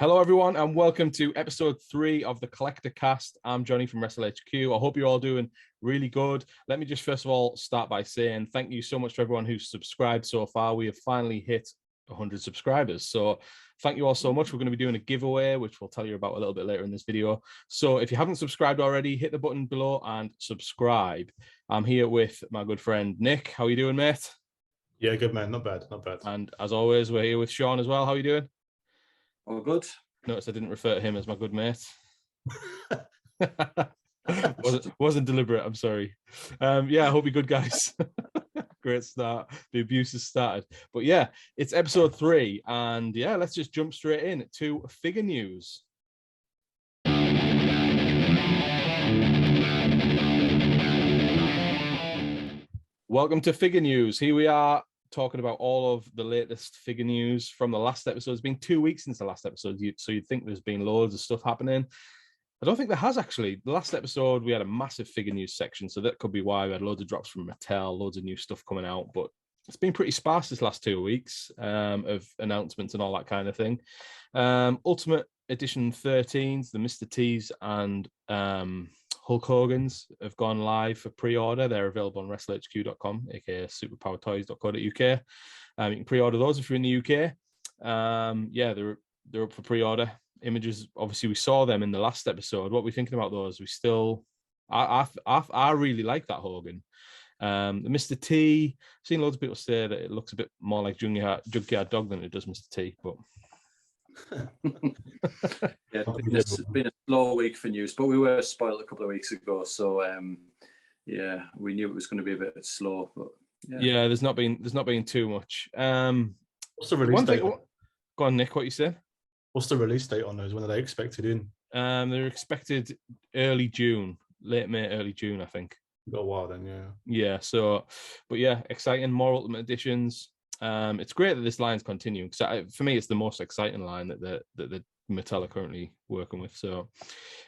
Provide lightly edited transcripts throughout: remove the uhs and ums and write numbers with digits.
Hello, everyone, and welcome to episode 3 of the Collector Cast. I'm Jonny from Wrestle HQ. I hope you're all doing really good. Let me just first of all start by saying thank you so much to everyone who's subscribed so far. We have finally hit 100 subscribers. So thank you all so much. We're going to be doing a giveaway, which we'll tell you about a little bit later in this video. So if you haven't subscribed already, hit the button below and subscribe. I'm here with my good friend Nick. How are you doing, mate? Yeah, good man. Not bad, not bad. And as always, we're here with Sean as well. How are you doing? All good. Notice I didn't refer to him as my good mate. wasn't deliberate, I'm sorry. Yeah, I hope you're good, guys. Great start. The abuse has started. But yeah, it's episode 3. And yeah, let's just jump straight in to figure news. Welcome to figure news. Here we are, talking about all of the latest figure news from the last episode. It's been 2 weeks since the last episode, so you'd think there's been loads of stuff happening. I don't think there has, actually. The last episode, we had a massive figure news section, so that could be why we had loads of drops from Mattel, loads of new stuff coming out, but it's been pretty sparse this last 2 weeks of announcements and all that kind of thing. Ultimate Edition 13s, the Mr. T's and Hulk Hogan's have gone live for pre-order. They're available on wrestlehq.com, aka superpowertoys.co.uk. You can pre-order those if you're in the UK. Yeah, they're up for pre-order. Images, obviously, we saw them in the last episode. What are we thinking about those? We still, I really like that Hogan. The Mr. T, I've seen loads of people say that it looks a bit more like Junkyard Dog than it does Mr. T, but yeah, it's been a slow week for news, but we were spoiled a couple of weeks ago, so yeah, we knew it was going to be a bit slow. But yeah, there's not been too much. What's the release date? Go on, Nick. What you said? What's the release date on those? When are they expected in? They're expected early June, late May, early June, I think. Got a while then, yeah. Yeah. So, but yeah, exciting. More Ultimate Editions. It's great that this line's continuing, because for me, it's the most exciting line that the Mattel are currently working with. So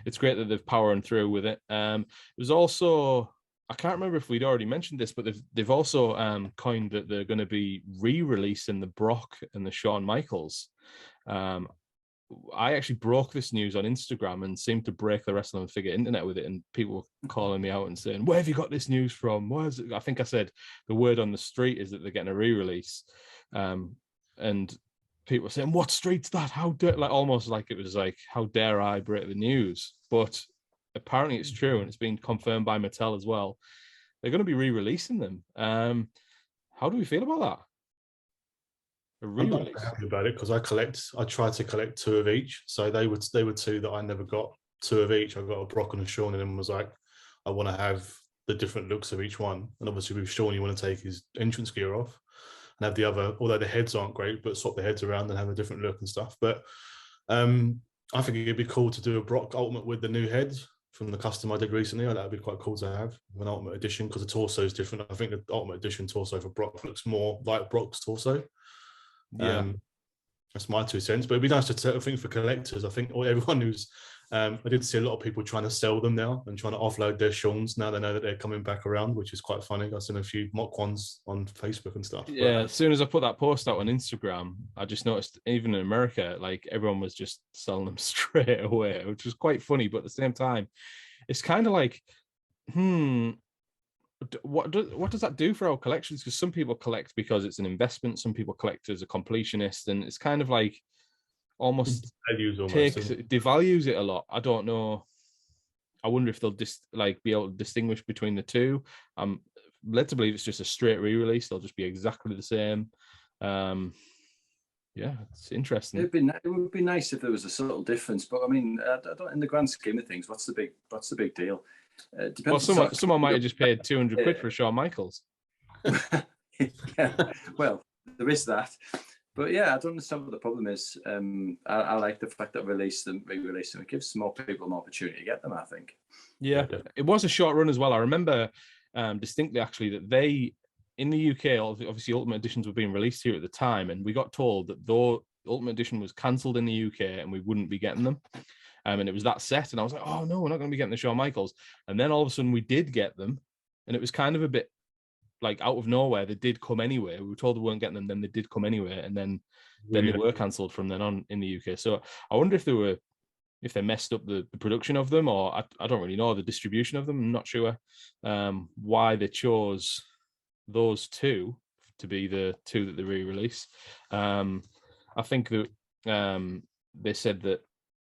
it's great that they've powered through with it. There's also, I can't remember if we'd already mentioned this, but they've also coined that they're going to be re-releasing the Brock and the Shawn Michaels. I actually broke this news on Instagram and seemed to break the wrestling figure internet with it, and people were calling me out and saying, "Where have you got this news from? Where is it?" I think I said the word on the street is that they're getting a re-release, and people were saying, "What street's that? How dare?" Like almost like it was like, "How dare I break the news?" But apparently it's true, and it's been confirmed by Mattel as well. They're going to be re-releasing them. How do we feel about that? I'm not happy about it because I tried to collect 2 of each. So they were 2 that I never got. 2 of each. I got a Brock and a Shawn, and then was like, I want to have the different looks of each one. And obviously with Shawn, you want to take his entrance gear off and have the other, although the heads aren't great, but swap the heads around and have a different look and stuff. But I think it'd be cool to do a Brock Ultimate with the new heads from the custom I did recently. That would be quite cool to have an Ultimate Edition, because the torso is different. I think the Ultimate Edition torso for Brock looks more like Brock's torso. Yeah, that's my 2 cents. But it'd be nice to, I think, for collectors. I think everyone who's, I did see a lot of people trying to sell them now and trying to offload their Shawns. Now they know that they're coming back around, which is quite funny. I've seen a few mock ones on Facebook and stuff. Yeah, as soon as I put that post out on Instagram, I just noticed even in America, like everyone was just selling them straight away, which was quite funny. But at the same time, it's kind of like, what does that do for our collections? Because some people collect because it's an investment, some people collect as a completionist, and it's kind of like almost devalues it a lot. I don't know. I wonder if they'll just be able to distinguish between the two. I'm led to believe it's just a straight re-release. They'll just be exactly the same. Yeah, it's interesting. It would be nice if there was a subtle difference, but I mean, I don't, in the grand scheme of things, what's the big deal? Well, someone might have just paid 200 quid for Shawn Michaels. Yeah, well, there is that. But yeah, I don't understand what the problem is. I like the fact that re-release them. It gives more people an opportunity to get them, I think. Yeah, it was a short run as well. I remember distinctly, actually, that they, in the UK, obviously Ultimate Editions were being released here at the time, and we got told that though Ultimate Edition was cancelled in the UK and we wouldn't be getting them. And it was that set, and I was like, oh no, we're not going to be getting the Shawn Michaels. And then all of a sudden we did get them, and it was kind of a bit like out of nowhere, they did come anyway. We were told we weren't getting them, then they did come anyway, and then they were cancelled from then on in the UK. So I wonder if they messed up the production of them, or I don't really know the distribution of them. I'm not sure why they chose those two to be the two that they re-release. I think that they said that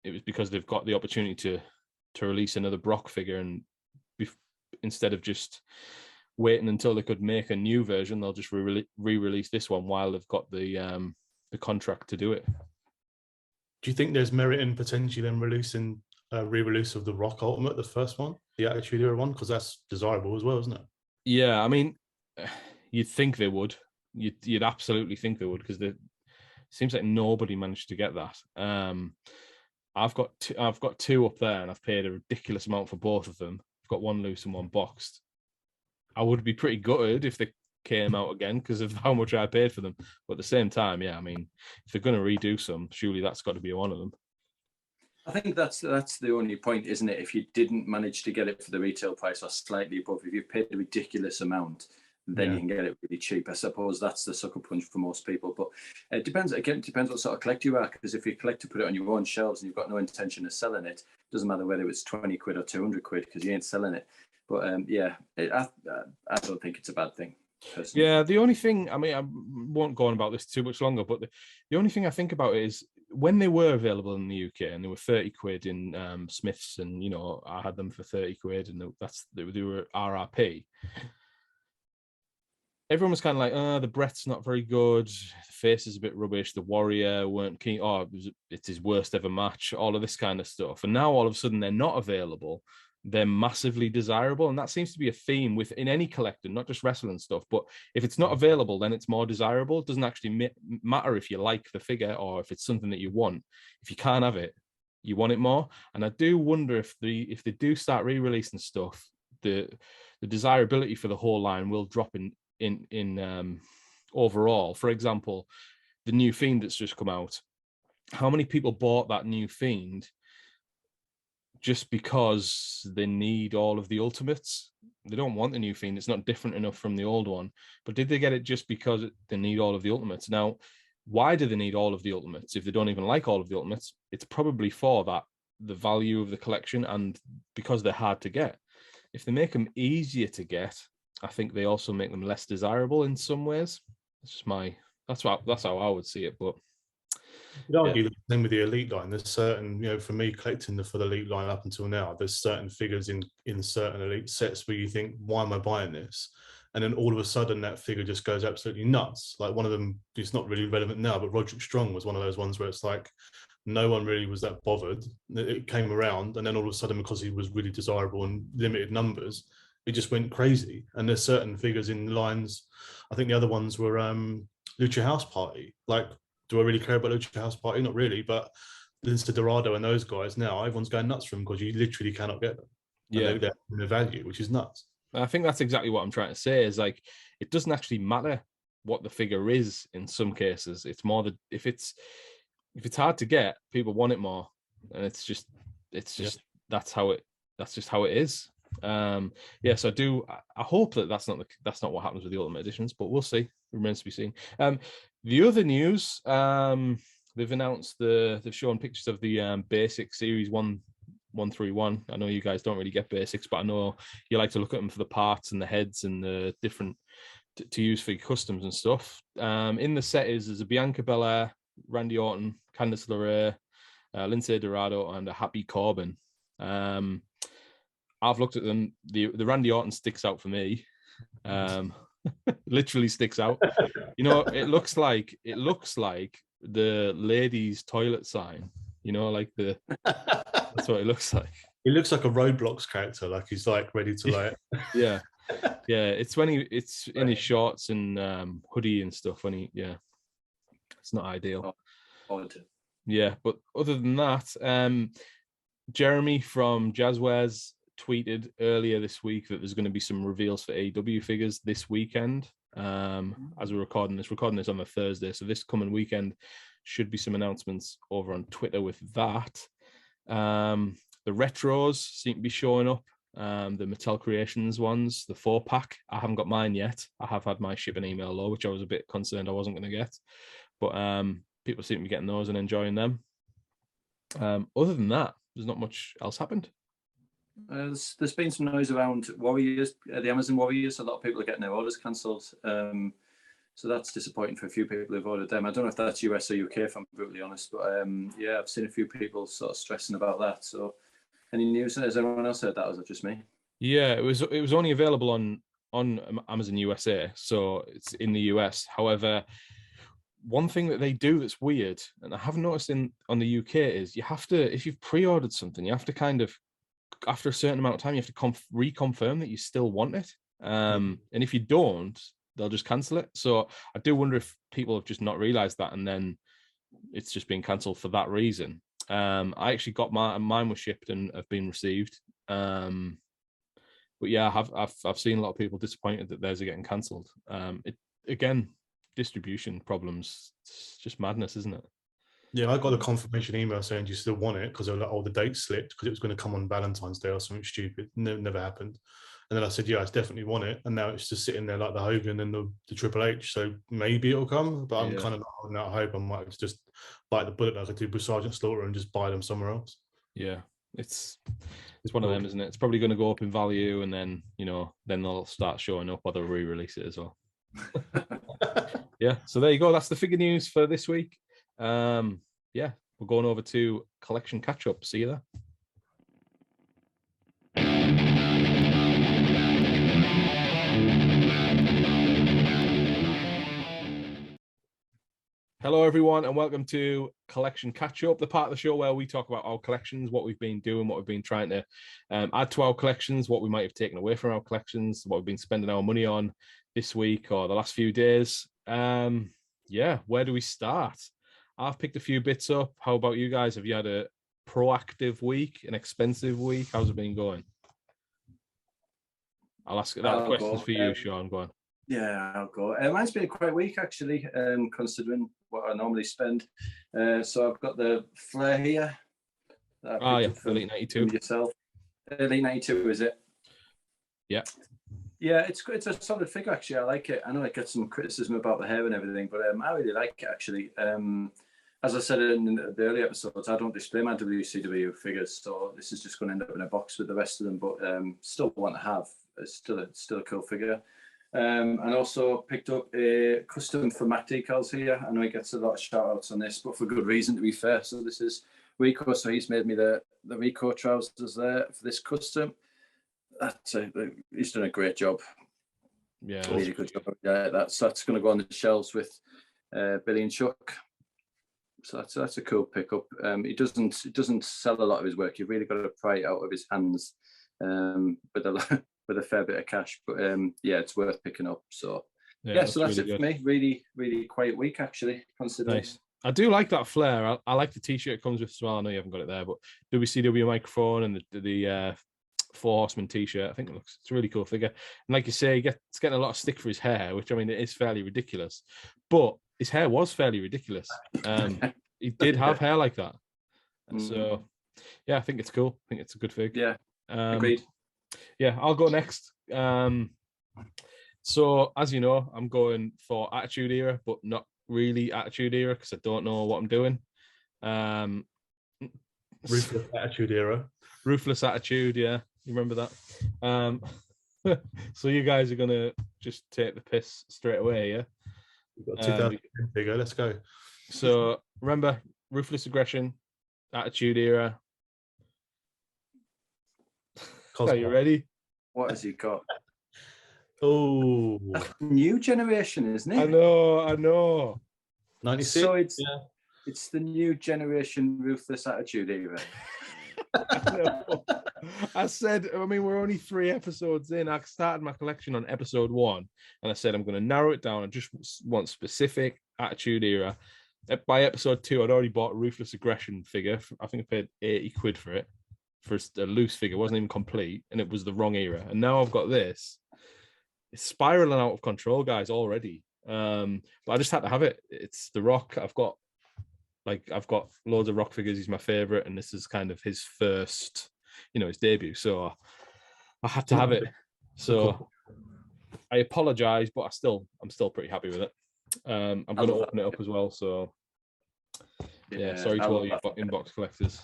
it was because they've got the opportunity to release another Brock figure, and instead of just waiting until they could make a new version, they'll just re-release this one while they've got the contract to do it. Do you think there's merit in potentially them releasing a re-release of the Rock Ultimate, the first one, the Attitude Era one? Because that's desirable as well, isn't it? Yeah, I mean, you'd think they would. You'd absolutely think they would, because it seems like nobody managed to get that. I've got two up there, and I've paid a ridiculous amount for both of them. I've got one loose and one boxed. I would be pretty gutted if they came out again because of how much I paid for them. But at the same time, yeah, I mean, if they're going to redo some, surely that's got to be one of them. I think that's the only point, isn't it? If you didn't manage to get it for the retail price or slightly above, if you paid a ridiculous amount, then you can get it really cheap. I suppose that's the sucker punch for most people. But it depends. Again, it depends what sort of collector you are. Because if you collect to put it on your own shelves and you've got no intention of selling it, doesn't matter whether it's 20 quid or 200 quid, because you ain't selling it. But I don't think it's a bad thing. Personally. Yeah, the only thing, I mean, I won't go on about this too much longer, but the only thing I think about is when they were available in the UK and they were 30 quid in Smiths, and, you know, I had them for 30 quid and they were RRP. Everyone was kind of like, the breath's not very good, the face is a bit rubbish, the Warrior weren't keen, it's his worst ever match, all of this kind of stuff. And now all of a sudden they're not available. They're massively desirable, and that seems to be a theme in any collector, not just wrestling stuff. But if it's not available, then it's more desirable. It doesn't actually matter if you like the figure or if it's something that you want. If you can't have it, you want it more. And I do wonder if they do start re-releasing stuff, the desirability for the whole line will drop in overall. For example, the new Fiend that's just come out. How many people bought that new Fiend just because they need all of the Ultimates? They don't want the new Fiend. It's not different enough from the old one. But did they get it just because they need all of the Ultimates? Now, why do they need all of the Ultimates? If they don't even like all of the Ultimates, it's probably for the value of the collection and because they're hard to get. If they make them easier to get, I think they also make them less desirable in some ways. That's how I would see it. But you'd argue the same with the Elite line. There's certain, for me, collecting for the Elite line up until now, there's certain figures in certain Elite sets where you think, why am I buying this? And then all of a sudden that figure just goes absolutely nuts. Like one of them, it's not really relevant now, but Roderick Strong was one of those ones where it's like no one really was that bothered. It came around, and then all of a sudden, because he was really desirable and limited numbers, it just went crazy. And there's certain figures in lines. I think the other ones were Lucha House Party. Like, do I really care about Lucha House Party? Not really, but Lince Dorado and those guys now, everyone's going nuts for them because you literally cannot get them. Yeah, they're in the value, which is nuts. I think that's exactly what I'm trying to say. Is like it doesn't actually matter what the figure is in some cases. It's more that if it's hard to get, people want it more, and it's just that's just how it is. So I hope that that's not what happens with the Ultimate Editions, but we'll see. It remains to be seen. The other news, they've announced they've shown pictures of the basic series 131. I know you guys don't really get basics, but I know you like to look at them for the parts and the heads and the different to use for your customs and stuff. In the set there's a Bianca Belair, Randy Orton, Candice LeRae, Lince Dorado, and a Happy Corbin. I've looked at them. The Randy Orton sticks out for me. Literally sticks out. It looks like the ladies' toilet sign. That's what it looks like. He looks like a Roblox character. Like he's like ready to like. Yeah. It's when it's in his shorts and hoodie and stuff. It's not ideal. Yeah, but other than that, Jeremy from Jazzwares tweeted earlier this week that there's going to be some reveals for AEW figures this weekend. As we're recording this on a Thursday, so this coming weekend should be some announcements over on Twitter with that. The retros seem to be showing up the Mattel Creations ones, the 4-pack. I haven't got mine yet. I have had my shipping email though, which I was a bit concerned I wasn't going to get. But people seem to be getting those and enjoying them. Other than that, there's not much else happened. There's been some noise around Warriors, the Amazon Warriors. A lot of people are getting their orders cancelled. So that's disappointing for a few people who've ordered them. I don't know if that's US or UK, if I'm brutally honest. But yeah, I've seen a few people sort of stressing about that. So any news? Has anyone else heard that, or is it just me? Yeah, it was only available on Amazon USA, so it's in the US. However, one thing that they do that's weird, and I haven't noticed on the UK, is you have to, if you've pre-ordered something, you have to kind of, after a certain amount of time, you have to reconfirm that you still want it. And if you don't, they'll just cancel it. So I do wonder if people have just not realized that, and then it's just been cancelled for that reason. I actually got mine was shipped and have been received. But yeah, I've seen a lot of people disappointed that theirs are getting cancelled. It again, distribution problems. It's just madness, isn't it? Yeah, I got a confirmation email saying, do you still want it? Because they were like, oh, the date slipped because it was going to come on Valentine's Day or something stupid. Never happened. And then I said, yeah, I definitely want it. And now it's just sitting there like the Hogan and the Triple H. So maybe it'll come, but I'm kind of not holding out hope. I might just bite the bullet like I did with Sergeant Slaughter and just buy them somewhere else. Yeah, it's one of them, isn't it? It's probably going to go up in value, and then then they'll start showing up, or they'll re-release it as well. Yeah, so there you go. That's the figure news for this week. Yeah, we're going over to collection catch up. See you there. Hello, everyone, and welcome to Collection Catch Up, the part of the show where we talk about our collections, what we've been doing, what we've been trying to add to our collections, what we might have taken away from our collections, what we've been spending our money on this week or the last few days. Yeah, where do we start? I've picked a few bits up. How about you guys? Have you had a proactive week, an expensive week? How's it been going? I'll ask that questions for you, Sean. Go on. Yeah, I'll go. Mine's been a quiet week, actually, considering what I normally spend. So I've got the flare here. Yeah, Elite 92. Yourself. Elite 92, is it? Yeah. Yeah, it's a solid figure, actually. I like it. I know I get some criticism about the hair and everything, but I really like it, actually. As I said in the early episodes, I don't display my WCW figures, so this is just going to end up in a box with the rest of them, but still want to have. It's still a cool figure. And also picked up a custom for Matt decals here. I know he gets a lot of shout outs on this, but for good reason, to be fair. So this is Rico. So he's made me the Rico trousers there for this custom. He's done a great job. Yeah, really good job. Yeah, that's going to go on the shelves with Billy and Chuck. So that's a cool pickup. He doesn't sell a lot of his work. You've really got to pry it out of his hands with a fair bit of cash. But yeah, it's worth picking up. So yeah, so that's really it for me. Really, really quiet week, actually. Considering. Nice. I do like that flare. I like the t-shirt it comes with as well. I know you haven't got it there, but WCW microphone and the Four Horsemen t-shirt. I think it's a really cool figure. And like you say, it's getting a lot of stick for his hair, which I mean, it is fairly ridiculous. But his hair was fairly ridiculous. He did have hair like that. So yeah, I think it's cool. I think it's a good fig. Yeah. Agreed. Yeah, I'll go next. So as you know, I'm going for Attitude Era, but not really Attitude Era because I don't know what I'm doing. Ruthless Attitude Era. Ruthless Attitude, yeah. You remember that? So you guys are gonna just take the piss straight away, yeah? We've got 2010 figure. Let's go. So remember, Ruthless Aggression, Attitude Era. Are you ready? What has he got? Oh, new generation, isn't it? I know. 96. So it's the new generation Ruthless Attitude Era. I said, I mean, we're only 3 episodes in. I started my collection on episode 1, and I said I'm going to narrow it down. I just want specific Attitude Era. By episode 2, I'd already bought a Ruthless Aggression figure. I think I paid 80 quid for it, for a loose figure. It wasn't even complete, and it was the wrong era. And now I've got this. It's spiraling out of control, guys, already. But I just had to have it. It's The Rock. I've got loads of Rock figures. He's my favorite, and this is kind of his first, his debut. So I had to have it. So I apologize, but I'm still pretty happy with it. I'm going to open it up as well. So yeah, sorry to all you inbox collectors.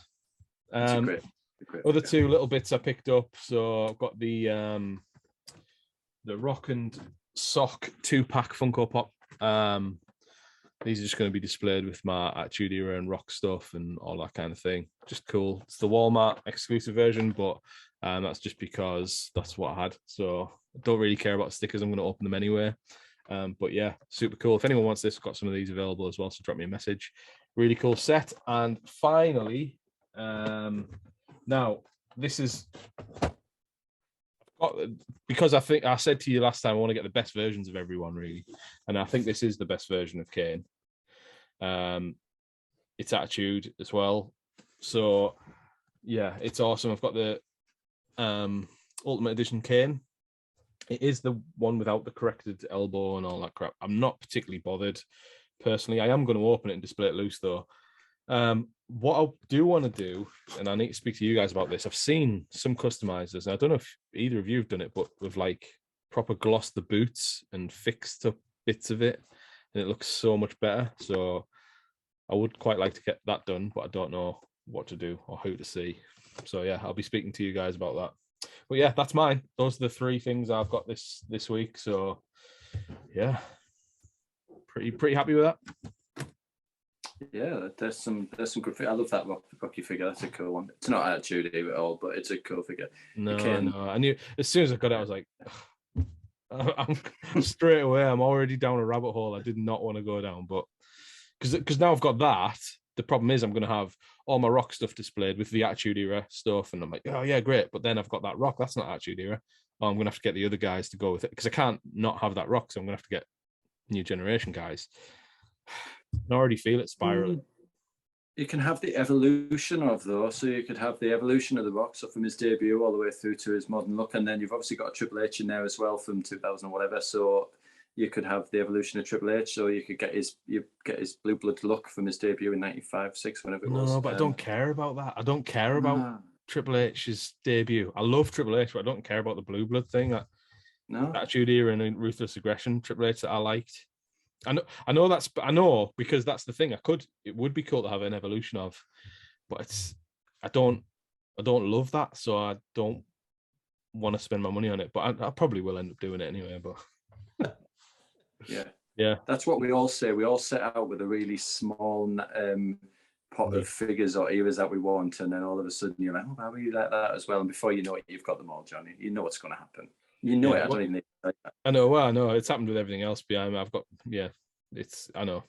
Great Other two little bits I picked up. So I've got the Rock and Sock 2-pack Funko Pop. These are just going to be displayed with my Attitude Era and Rock stuff and all that kind of thing. Just cool. It's the Walmart exclusive version, but that's just because that's what I had. So I don't really care about stickers. I'm going to open them anyway. But yeah, super cool. If anyone wants this, I've got some of these available as well. So drop me a message. Really cool set. And finally, now this is because I think I said to you last time I want to get the best versions of everyone, really, and I think this is the best version of Kane. It's Attitude as well, so yeah, it's awesome. I've got the Ultimate Edition Kane. It is the one without the corrected elbow and all that crap. I'm not particularly bothered personally. I am going to open it and display it loose though. What I do want to do, and I need to speak to you guys about this, I've seen some customizers, and I don't know if either of you have done it, but with like proper glossed the boots and fixed up bits of it, and it looks so much better. So I would quite like to get that done, but I don't know what to do or who to see. So yeah, I'll be speaking to you guys about that. But yeah, that's mine. Those are the three things I've got this week. So yeah, pretty happy with that. Yeah, there's some good. I love that Rocky figure. That's a cool one. It's not Attitude at all, but it's a cool figure. No. I knew as soon as I got it, I was like, I'm straight away. I'm already down a rabbit hole I did not want to go down, but because now I've got that. The problem is I'm going to have all my Rock stuff displayed with the Attitude Era stuff, and I'm like, oh yeah, great. But then I've got that Rock. That's not Attitude Era. Oh, I'm going to have to get the other guys to go with it because I can't not have that Rock. So I'm going to have to get new generation guys. I already feel it spiraling. You can have the evolution of those. So you could have the evolution of the Rock, so from his debut all the way through to his modern look, and then you've obviously got a Triple H in there as well from 2000 or whatever. So you could have the evolution of Triple H. So you could get his blue blood look from his debut in 95, 6, whenever it was. No, but I don't care about that. I don't care about Triple H's debut. I love Triple H, but I don't care about the blue blood thing. No, Attitude Era and Ruthless Aggression Triple H that I liked. I know because that's the thing. It would be cool to have an evolution of, but I don't love that, so I don't want to spend my money on it. But I probably will end up doing it anyway. But yeah, that's what we all say. We all set out with a really small pot of figures or eras that we want, and then all of a sudden you're like, oh, how will you like that as well? And before you know it, you've got them all, Jonny. You know what's going to happen. You know it. I don't even need to say that. I know. Well, I know it's happened with everything else behind me. I've got I know.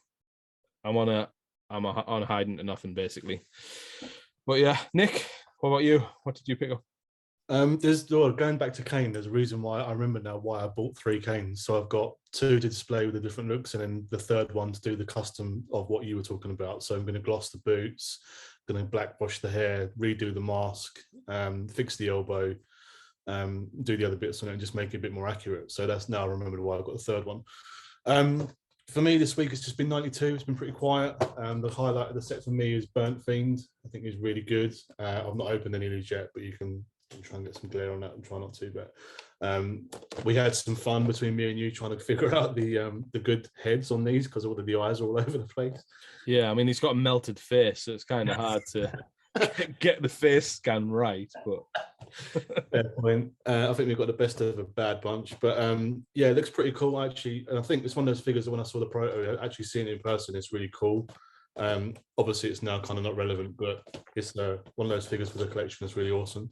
I'm on hiding to nothing basically. But yeah, Nick, what about you? What did you pick up? Going back to Kane, there's a reason why I remember now why I bought 3 Kanes. So I've got 2 to display with the different looks, and then the third one to do the custom of what you were talking about. So I'm going to gloss the boots, going to blackwash the hair, redo the mask, fix the elbow, do the other bits on it and just make it a bit more accurate. So that's now I remember why I got the third one. For me this week it's just been 92. It's been pretty quiet. The highlight of the set for me is Burnt Fiend. I think it's really good. I've not opened any of these yet, but you can try and get some glare on that and try not to. But we had some fun between me and you trying to figure out the good heads on these because all of the eyes are all over the place. Yeah, I mean he's got a melted face, so it's kind of hard to get the face scan right, but fair point. I think we've got the best of a bad bunch, but yeah, it looks pretty cool actually. And I think it's one of those figures that when I saw the proto, actually seeing it in person, it's really cool. Obviously, it's now kind of not relevant, but it's one of those figures for the collection that's really awesome.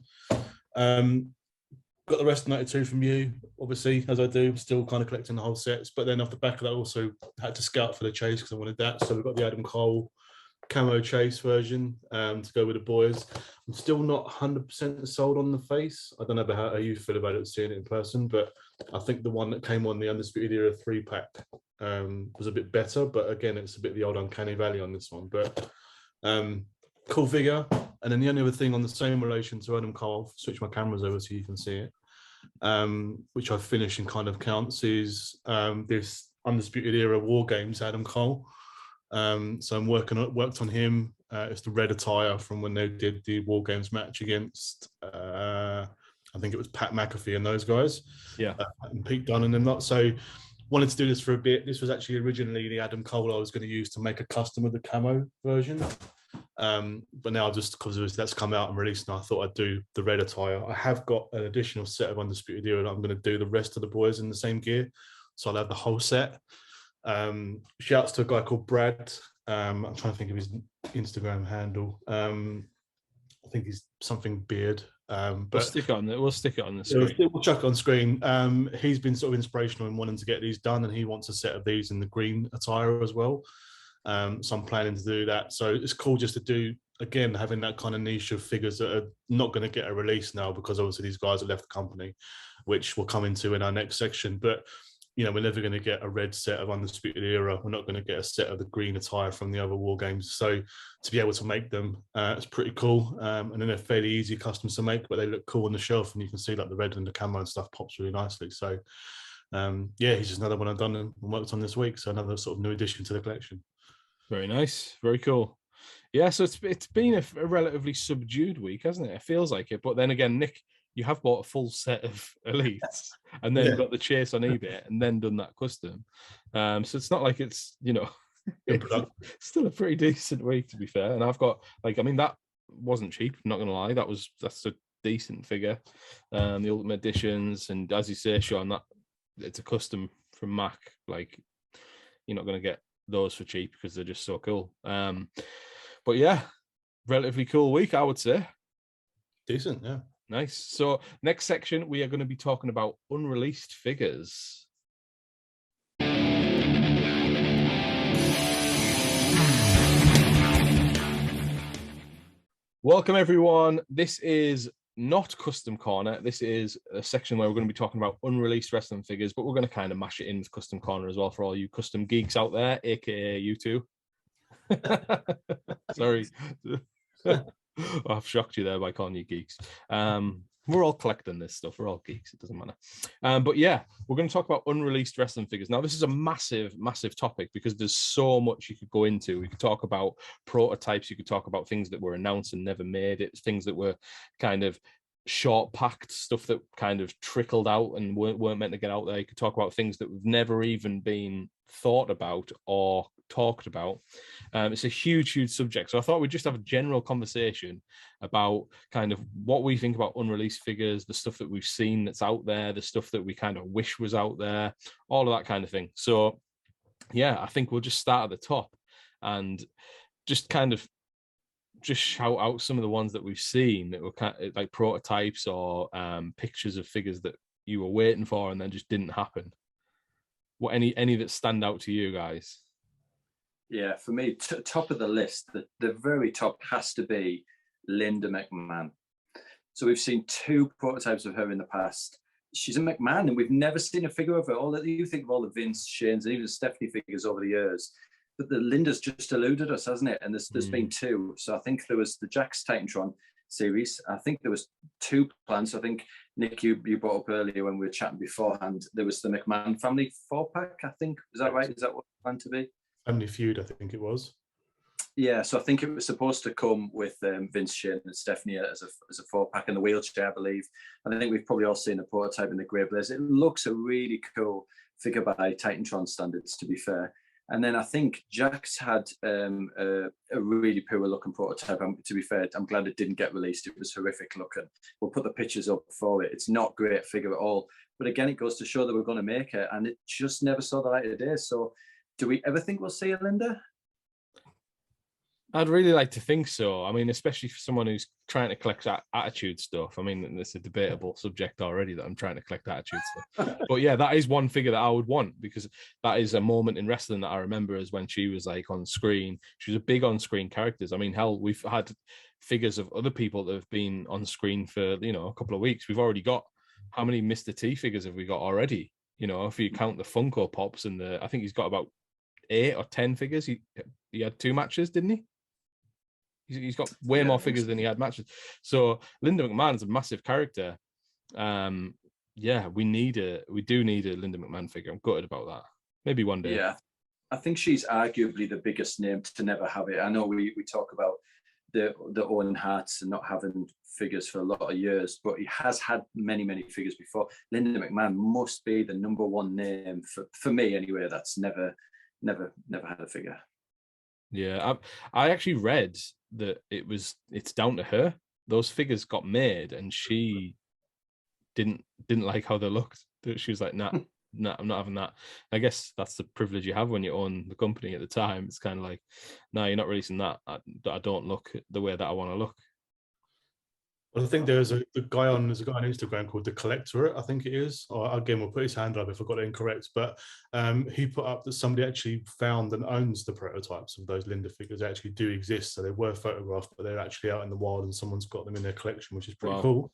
Got the rest of 92 from you, obviously, as I do, still kind of collecting the whole sets. But then off the back of that, also had to scout for the chase because I wanted that. So we've got the Adam Cole camo chase version to go with the boys. I'm still not 100% sold on the face. I don't know how you feel about it seeing it in person, but I think the one that came on the Undisputed Era 3-pack was a bit better, but again it's a bit the old uncanny valley on this one. But cool figure. And then the only other thing on the same relation to Adam Cole, switch my cameras over so you can see it, which I've finished and kind of counts, is this Undisputed Era War Games Adam Cole. So I'm worked on him. It's the red attire from when they did the War Games match against I think it was Pat McAfee and those guys. Yeah. And Pete Dunne and them lot. So wanted to do this for a bit. This was actually originally the Adam Cole I was going to use to make a custom of the camo version. But now just because that's come out and released, and I thought I'd do the red attire. I have got an additional set of Undisputed Era that I'm going to do the rest of the boys in the same gear. So I'll have the whole set. Shouts to a guy called Brad. I'm trying to think of his Instagram handle. I think he's something beard. But we'll stick it on the screen. We'll chuck it on screen. He's been sort of inspirational in wanting to get these done, and he wants a set of these in the green attire as well. So I'm planning to do that. So it's cool just to do, again, having that kind of niche of figures that are not going to get a release now because obviously these guys have left the company, which we'll come into in our next section. But you know, we're never going to get a red set of Undisputed Era. We're not going to get a set of the green attire from the other War Games. So to be able to make them, it's pretty cool. And then they're fairly easy customs to make, but they look cool on the shelf, and you can see like the red and the camo and stuff pops really nicely. So yeah, he's just another one I've done and worked on this week. So another sort of new addition to the collection. Very nice, very cool. Yeah, so it's been a relatively subdued week, hasn't it? It feels like it. But then again, Nick, you have bought a full set of Elites and then got the chase on eBay and then done that custom. So it's not like it's, you know, it's still a pretty decent week, to be fair. And I've got, like, I mean, that wasn't cheap, I'm not going to lie. That's a decent figure. The Ultimate Editions, and as you say, Sean, that it's a custom from Mac. Like, you're not going to get those for cheap because they're just so cool. But yeah, relatively cool week, I would say. Decent, yeah. Nice. So next section, we are going to be talking about unreleased figures. Welcome, everyone. This is not Custom Corner. This is a section where we're going to be talking about unreleased wrestling figures, but we're going to kind of mash it in with Custom Corner as well for all you custom geeks out there, aka you two. Sorry. I've shocked you there by calling you geeks. We're all collecting this stuff. We're all geeks. It doesn't matter. But yeah, we're going to talk about unreleased wrestling figures. Now, this is a massive, massive topic because there's so much you could go into. We could talk about prototypes. You could talk about things that were announced and never made it, things that were kind of short packed, stuff that kind of trickled out and weren't meant to get out there. You could talk about things that have never even been thought about or talked about. It's a huge, huge subject. So I thought we'd just have a general conversation about kind of what we think about unreleased figures, the stuff that we've seen that's out there, the stuff that we kind of wish was out there, all of that kind of thing. So yeah, I think we'll just start at the top and just kind of just shout out some of the ones that we've seen that were kind of like prototypes or pictures of figures that you were waiting for and then just didn't happen. What any that stand out to you guys? Yeah, for me, top of the list, the very top has to be Linda McMahon. So we've seen 2 prototypes of her in the past. She's a McMahon, and we've never seen a figure of her. All that you think of all the Vince, Shane's, and even the Stephanie figures over the years. But the Linda's just eluded us, hasn't it? And there's been 2. So I think there was the Jax Titantron series. I think there was 2 plans. I think, Nick, you brought up earlier when we were chatting beforehand, there was the McMahon family 4-pack, I think. Is that right? Is that what it planned to be? Family Feud, I think it was. Yeah, so I think it was supposed to come with Vince, Shane and Stephanie as a 4-pack in the wheelchair, I believe. And I think we've probably all seen a prototype in the Grey Blaze. It looks a really cool figure by Titantron standards, to be fair. And then I think Jax had a really poor looking prototype. To be fair, I'm glad it didn't get released. It was horrific looking. We'll put the pictures up for it. It's not a great figure at all. But again, it goes to show that we're going to make it. And it just never saw the light of day. So do we ever think we'll see a Linda? I'd really like to think so. I mean, especially for someone who's trying to collect attitude stuff. I mean, it's a debatable subject already that I'm trying to collect attitude stuff. But yeah, that is one figure that I would want because that is a moment in wrestling that I remember as when she was like on screen. She was a big on-screen characters. I mean, hell, we've had figures of other people that have been on screen for, you know, a couple of weeks. We've already got, how many Mr. T figures have we got already? You know, if you count the Funko Pops and I think he's got about 8 or 10 figures. He had 2 matches, didn't he? He's got way more figures than he had matches. So Linda McMahon is a massive character. Yeah, we do need a Linda McMahon figure. I'm gutted about that. Maybe one day. Yeah, I think she's arguably the biggest name to never have it. I know we talk about the Owen Harts and not having figures for a lot of years, but he has had many figures before. Linda McMahon must be the number one name for me anyway. That's never had a figure. Yeah, I actually read that it's down to her. Those figures got made, and she didn't like how they looked. She was like, nah, I'm not having that. I guess that's the privilege you have when you own the company at the time. It's kind of like, no, you're not releasing that. I don't look the way that I want to look. Well, I think there's a guy on Instagram called The Collectorate, I think it is. Or again, we'll put his hand up if I got it incorrect. But he put up that somebody actually found and owns the prototypes of those Linda figures. They actually do exist. So they were photographed, but they're actually out in the wild and someone's got them in their collection, which is pretty cool.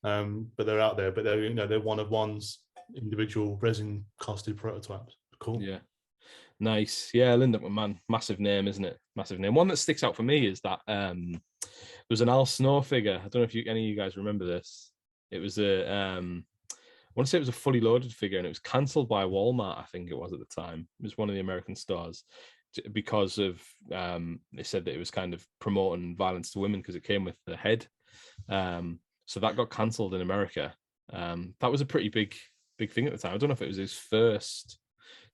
But they're out there, but they're one of one's individual resin casted prototypes. Cool. Yeah. Nice. Yeah, Linda McMahon, massive name, isn't it? Massive name. One that sticks out for me is that there was an Al Snow figure. I don't know if any of you guys remember this. It was I want to say it was a fully loaded figure, and it was cancelled by Walmart, I think it was at the time. It was one of the American stores because of they said that it was kind of promoting violence to women because it came with the head. So that got cancelled in America. That was a pretty big thing at the time. I don't know if it was his first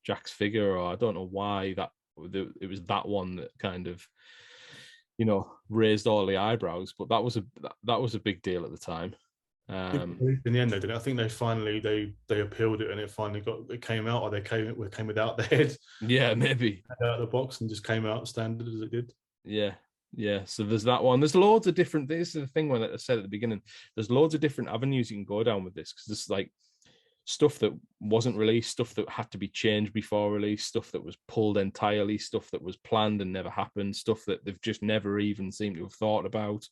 Jack's figure, or I don't know why it was that one that kind of, raised all the eyebrows. But that was a big deal at the time. In the end, they did. I think they finally they appealed it, and it came out, or they came without the head. Yeah, maybe out of the box and just came out standard as it did. Yeah. So there's that one. There's loads of different. This is the thing when I said at the beginning. There's loads of different avenues you can go down with this, because there's like stuff that wasn't released, stuff that had to be changed before release, stuff that was pulled entirely, stuff that was planned and never happened, stuff that they've just never even seemed to have thought about.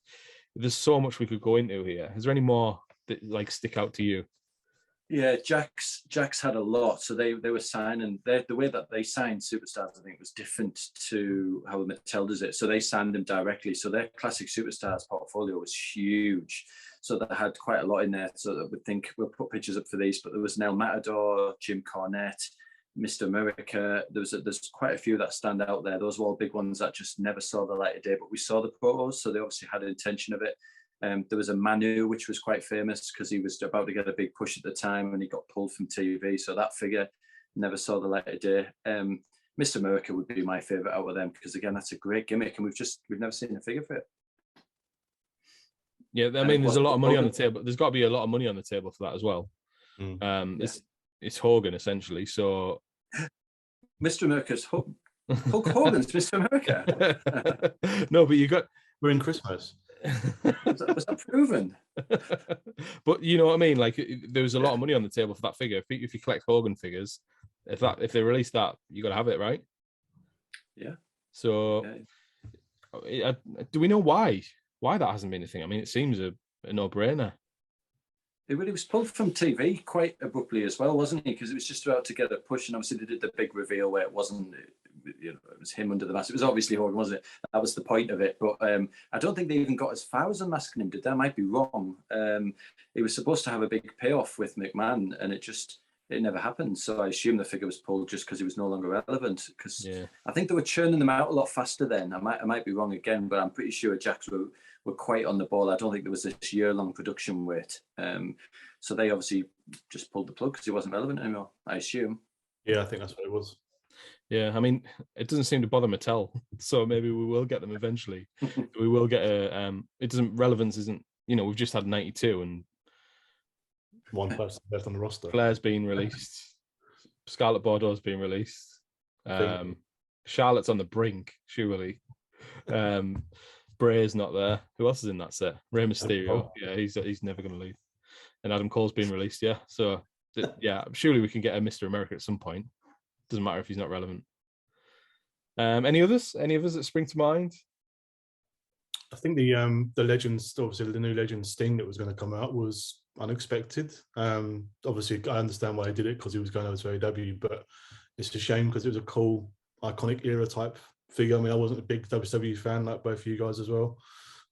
There's so much we could go into here. Is there any more that like stick out to you? Yeah, Jack's had a lot. So they were signing, the way that they signed superstars, I think, was different to how Mattel does it. So they signed them directly. So their classic superstars portfolio was huge. So they had quite a lot in there. So that we think we'll put pictures up for these, but there was Nell Matador, Jim Cornette, Mr. America. There's quite a few that stand out there. Those were all big ones that just never saw the light of day, but we saw the protos, so they obviously had an intention of it. There was a Manu, which was quite famous because he was about to get a big push at the time and he got pulled from TV. So that figure never saw the light of day. Mr. America would be my favorite out of them because, again, that's a great gimmick and we've never seen a figure for it. Yeah, I mean, there's a lot of money on the table. There's got to be a lot of money on the table for that as well. It's Hogan, essentially. So Mr. America's Hulk Hogan's Mr. America. No, but we're in Christmas. Was that proven? But you know what I mean? Like, there was a lot of money on the table for that figure. If you collect Hogan figures, if they release that, you got to have it, right? Yeah. So, do we know why that hasn't been a thing? I mean, it seems a no-brainer. It really was pulled from TV quite abruptly as well, wasn't he? Because it was just about to get a push, and obviously they did the big reveal where it wasn't, it was him under the mask. It was obviously Hogan, wasn't it? That was the point of it. But I don't think they even got as far as unmasking him, did they? I might be wrong. It was supposed to have a big payoff with McMahon, and it never happened. So I assume the figure was pulled just because he was no longer relevant. Because I think they were churning them out a lot faster then. I might be wrong again, but I'm pretty sure Jacks were quite on the ball. I don't think there was this year-long production wait. So they obviously just pulled the plug because he wasn't relevant anymore, I assume. Yeah, I think that's what it was. Yeah, I mean, it doesn't seem to bother Mattel, so maybe we will get them eventually. We will get relevance isn't, we've just had 92 and one person left on the roster. Flair's been released. Scarlett Bordeaux's been released. Charlotte's on the brink, surely. Bray's not there. Who else is in that set? Rey Mysterio. Yeah, he's never going to leave. And Adam Cole's been released. Yeah, so surely we can get a Mr. America at some point. Doesn't matter if he's not relevant. Any others? Any others that spring to mind? I think the Legends, obviously the new Legends Sting that was going to come out was unexpected. Obviously, I understand why they did it because he was going over to AEW, but it's a shame because it was a cool, iconic era type figure. I mean, I wasn't a big WWE fan like both of you guys as well,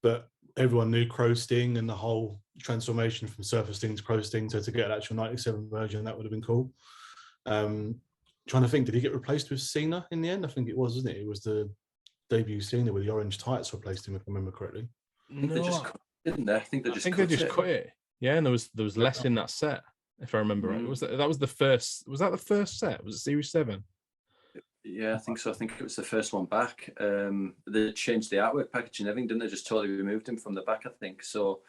but everyone knew Crow Sting and the whole transformation from Surfer Sting to Crow Sting. So to get an actual 97 version, that would have been cool. Trying to think, did he get replaced with Cena in the end? I think it was, wasn't it? It was the debut scene where the orange tights replaced him, if I remember correctly. I think they just cut it, didn't they? I think they just cut it. Yeah, and there was less in that set, if I remember right. Was that was the first? Was that the first set? Was it Series 7? Yeah, I think so. I think it was the first one back. They changed the artwork packaging, everything, didn't they? Just totally removed him from the back, I think. So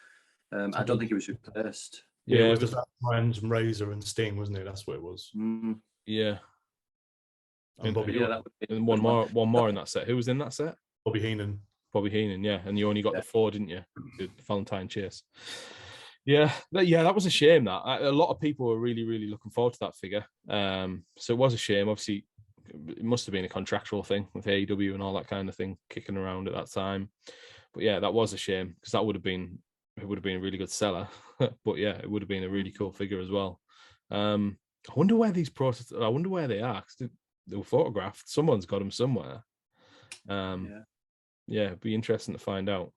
I don't think he was replaced. Yeah, it was Valentine's and Razor and Sting, wasn't it? That's what it was. Yeah. And Bobby. And one more in that set. Who was in that set? Bobby Heenan. Yeah. And you only got the 4, didn't you? The Valentine Chase. Yeah, that was a shame. That a lot of people were really, really looking forward to that figure. So it was a shame. Obviously, it must have been a contractual thing with AEW and all that kind of thing kicking around at that time. But yeah, that was a shame because it would have been a really good seller. But yeah, it would have been a really cool figure as well. I wonder where these processes. I wonder where they are because they were photographed. Someone's got them somewhere. Yeah, it'd be interesting to find out.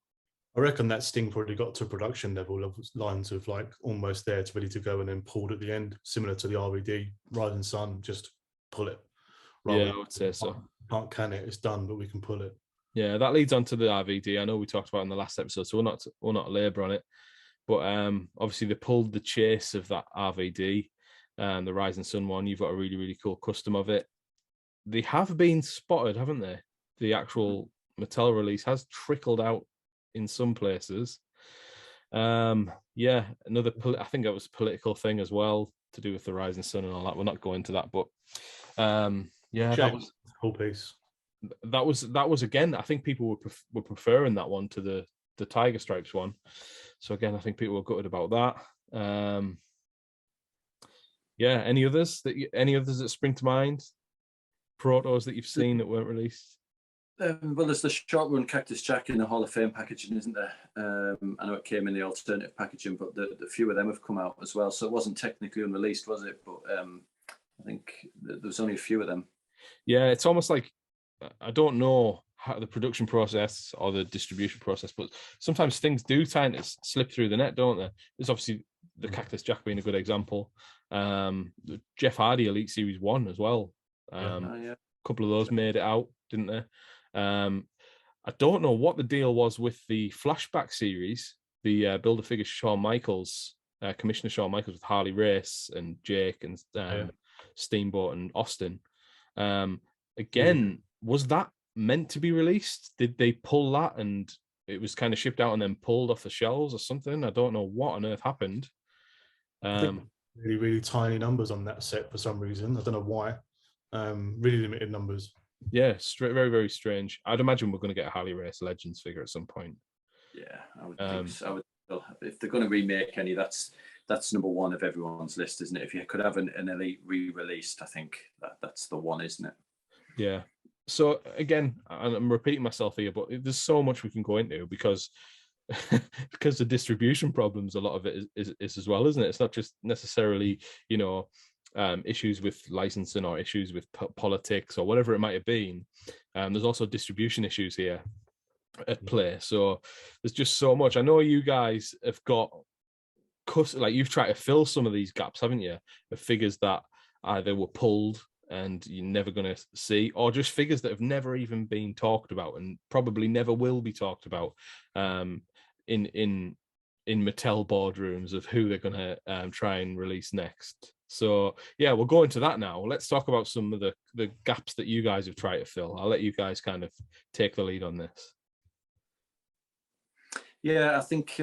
I reckon that Sting probably got to production level of lines of like almost there to ready to go and then pulled at the end, similar to the RVD Rising Sun. Just pull it. Yeah, I would say so. Can't can it? It's done, but we can pull it. Yeah, that leads on to the RVD. I know we talked about it in the last episode, so we'll not labour on it. But obviously they pulled the chase of that RVD, the Rising Sun one. You've got a really, really cool custom of it. They have been spotted, haven't they? The actual Mattel release has trickled out in some places. Yeah, I think it was a political thing as well to do with the Rising Sun and all that. We'll not go into that, but yeah, that was the whole piece. That was again. I think people were preferring that one to the Tiger Stripes one. So again, I think people were gutted about that. Yeah, any others that spring to mind? Protos that you've seen that weren't released? Well, there's the short run Cactus Jack in the Hall of Fame packaging, isn't there? I know it came in the alternative packaging, but the few of them have come out as well. So it wasn't technically unreleased, was it? But I think there was only a few of them. Yeah, it's almost like I don't know how the production process or the distribution process, but sometimes things do tend to slip through the net, don't they? There's obviously the Cactus Jack being a good example. Jeff Hardy Elite Series 1 as well. A couple of those made it out, didn't they? I don't know what the deal was with the flashback series, the Build-A-Figure Shawn Michaels, Commissioner Shawn Michaels with Harley Race and Jake and Steamboat and Austin. Again, was that meant to be released? Did they pull that and it was kind of shipped out and then pulled off the shelves or something? I don't know what on earth happened. I think really, really tiny numbers on that set for some reason. I don't know why. Really limited numbers. Yeah, very, very strange. I'd imagine we're going to get a Harley Race Legends figure at some point. Yeah, I would think so. If they're going to remake any, that's number one of everyone's list, isn't it? If you could have an Elite re-released, I think that's the one, isn't it? Yeah. So again, I'm repeating myself here, but there's so much we can go into because the distribution problems, a lot of it is as well, isn't it? It's not just necessarily, issues with licensing or issues with politics or whatever it might have been. There's also distribution issues here at play. So there's just so much. I know you guys have got, like, you've tried to fill some of these gaps, haven't you? The figures that either were pulled and you're never going to see, or just figures that have never even been talked about and probably never will be talked about in Mattel boardrooms of who they're going to try and release next. So yeah, we'll go into that now. Let's talk about some of the gaps that you guys have tried to fill. I'll let you guys kind of take the lead on this. Yeah, I think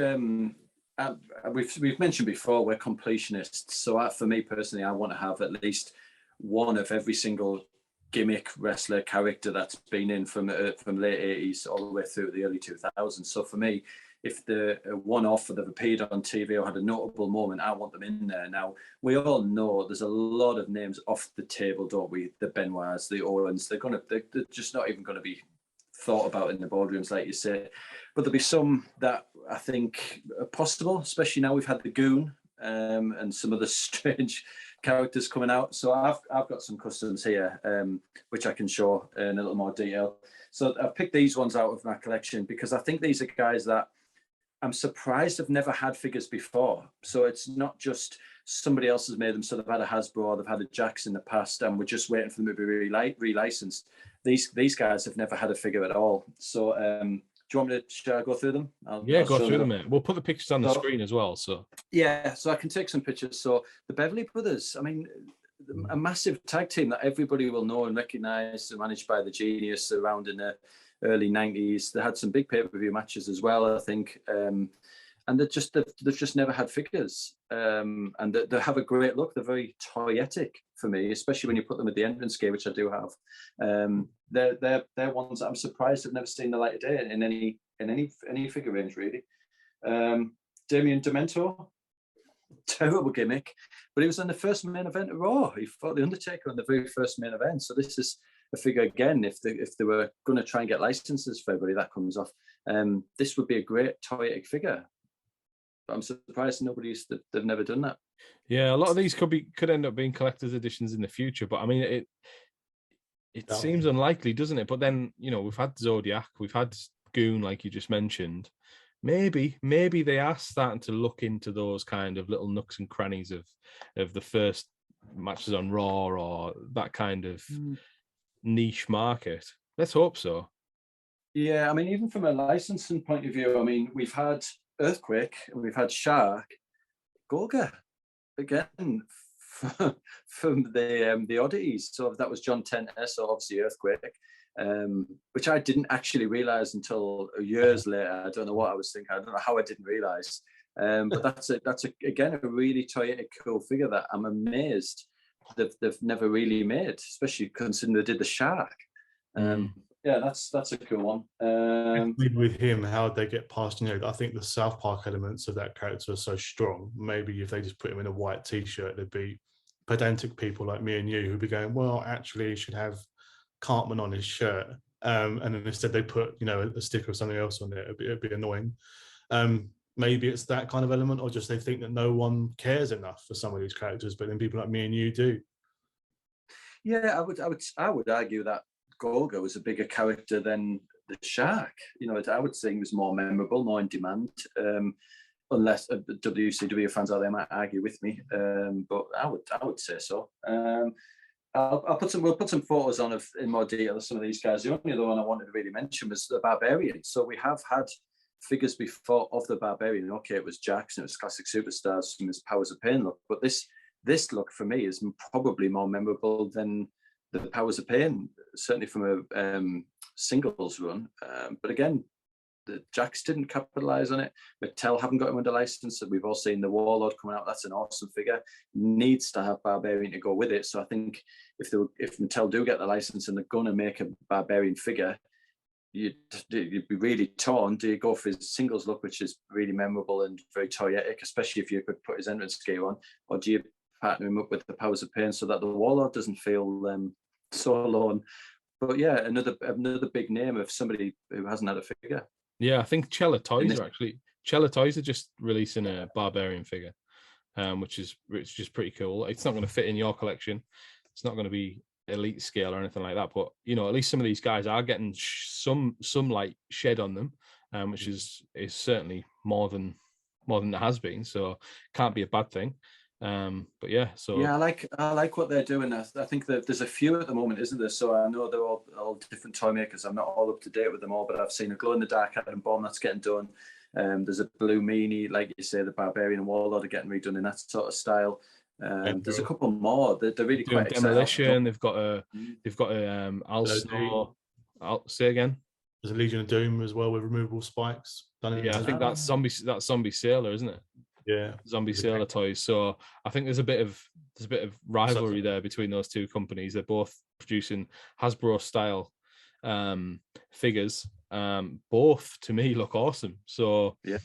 we've mentioned before we're completionists. So for me personally, I want to have at least one of every single gimmick wrestler character that's been in from late 80s all the way through the early 2000s. So for me, if the one-off that have appeared on TV or had a notable moment, I want them in there. Now, we all know there's a lot of names off the table, don't we? The Benoits, the Owens, they're just not even going to be thought about in the boardrooms, like you say. But there'll be some that I think are possible, especially now we've had the Goon and some of the strange characters coming out. So I've got some customs here, which I can show in a little more detail. So I've picked these ones out of my collection because I think these are guys that I'm surprised have never had figures before. So it's not just somebody else has made them. So they've had a Hasbro or they've had a Jax in the past and we're just waiting for them to be relicensed. these guys have never had a figure at all. So do you want me to should I go through them? I'll go through them, mate. We'll put the pictures on the screen as well. So yeah, so I can take some pictures. So the Beverly Brothers, I mean, a massive tag team that everybody will know and recognise, managed by the Genius around in the early 90s. They had some big pay-per-view matches as well, I think. And they've just never had figures. And they have a great look. They're very toyetic for me, especially when you put them at the entrance gear, which I do have. They're ones that I'm surprised I've never seen the light of day in any figure range, really. Damien Demento, terrible gimmick, but he was in the first main event of Raw. He fought the Undertaker on the very first main event. So this is a figure again. If they were going to try and get licenses for everybody, that comes off. This would be a great toyetic figure. But I'm surprised they've never done that. Yeah, a lot of these could end up being collector's editions in the future. But I mean, it seems unlikely, doesn't it? But then we've had Zodiac, we've had Goon, like you just mentioned. Maybe they are starting to look into those kind of little nooks and crannies of the first matches on Raw or that kind of niche market. Let's hope so. Yeah, I mean, even from a licensing point of view, I mean, we've had Earthquake and we've had Shark, Golga again from the oddities. So that was John Tenter, so obviously Earthquake. Which I didn't actually realize until years later. I don't know what I was thinking. I don't know how I didn't realize. But that's again a really toyetic, cool figure that I'm amazed they've never really made, especially considering they did the Shark. Yeah, that's a cool one. With him, how they get past, I think the South Park elements of that character are so strong. Maybe if they just put him in a white T-shirt, there'd be pedantic people like me and you who'd be going, well, actually, he should have Cartman on his shirt, and then instead they put a sticker or something else on it. It'd be annoying. Maybe it's that kind of element, or just they think that no one cares enough for some of these characters, but then people like me and you do. Yeah, I would argue that Golga was a bigger character than the Shark. I would say he was more memorable, more in demand. Unless WCW fans out there might argue with me, but I would say so. We'll put some photos on in more detail of some of these guys. The only other one I wanted to really mention was the Barbarian. So we have had figures before of the Barbarian. Okay, it was Jackson, it was Classic Superstars, and his Powers of Pain look. But this look for me is probably more memorable than the Powers of Pain, certainly from a singles run. But again, the Jacks didn't capitalize on it. Mattel haven't got him under license. So we've all seen the Warlord coming out. That's an awesome figure. Needs to have Barbarian to go with it. So I think if Mattel do get the license and they're going to make a Barbarian figure, you'd be really torn. Do you go for his singles look, which is really memorable and very toyetic, especially if you could put his entrance gear on, or do you partner him up with the Powers of Pain so that the Warlord doesn't feel so alone? But yeah, another big name of somebody who hasn't had a figure. Yeah, I think Cella Toys are just releasing a Barbarian figure, which is pretty cool. It's not going to fit in your collection. It's not going to be elite scale or anything like that. But at least some of these guys are getting some light shed on them, which is certainly more than it has been. So can't be a bad thing. But yeah, so yeah, I like what they're doing. I think that there's a few at the moment, isn't there? So I know they're all different toy makers. I'm not all up to date with them all, but I've seen a glow in the dark Adam Bomb that's getting done. There's a blue meanie, like you say, the Barbarian and Warlord are getting redone in that sort of style. There's a couple more. They're really quite Demolition. They've got a Al Snow. Say again. There's a Legion of Doom as well with removable spikes. Yeah, I think that's Zombie Sailor, isn't it? Yeah, Zombie Sailor toys. So I think there's a bit of rivalry there between those two companies. They're both producing Hasbro style figures. Both to me look awesome. So yeah,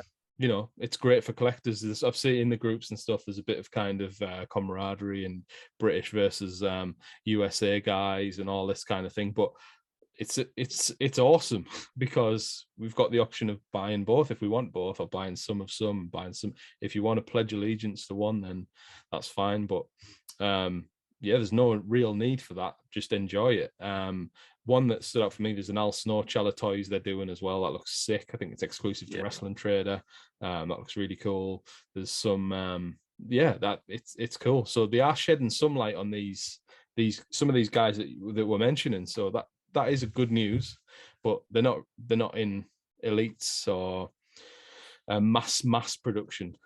it's great for collectors. I've seen in the groups and stuff. There's a bit of kind of camaraderie and British versus USA guys and all this kind of thing. But it's awesome because we've got the option of buying both if we want both, or buying some of some, buying some. If you want to pledge allegiance to one, then that's fine. But there's no real need for that. Just enjoy it. One that stood out for me, there's an Al Snow Cella Toys they're doing as well. That looks sick. I think it's exclusive to Wrestling Trader. That looks really cool. There's some that it's cool. So they are shedding some light on some of these guys that we're mentioning. So that is a good news, but they're not in elites or mass production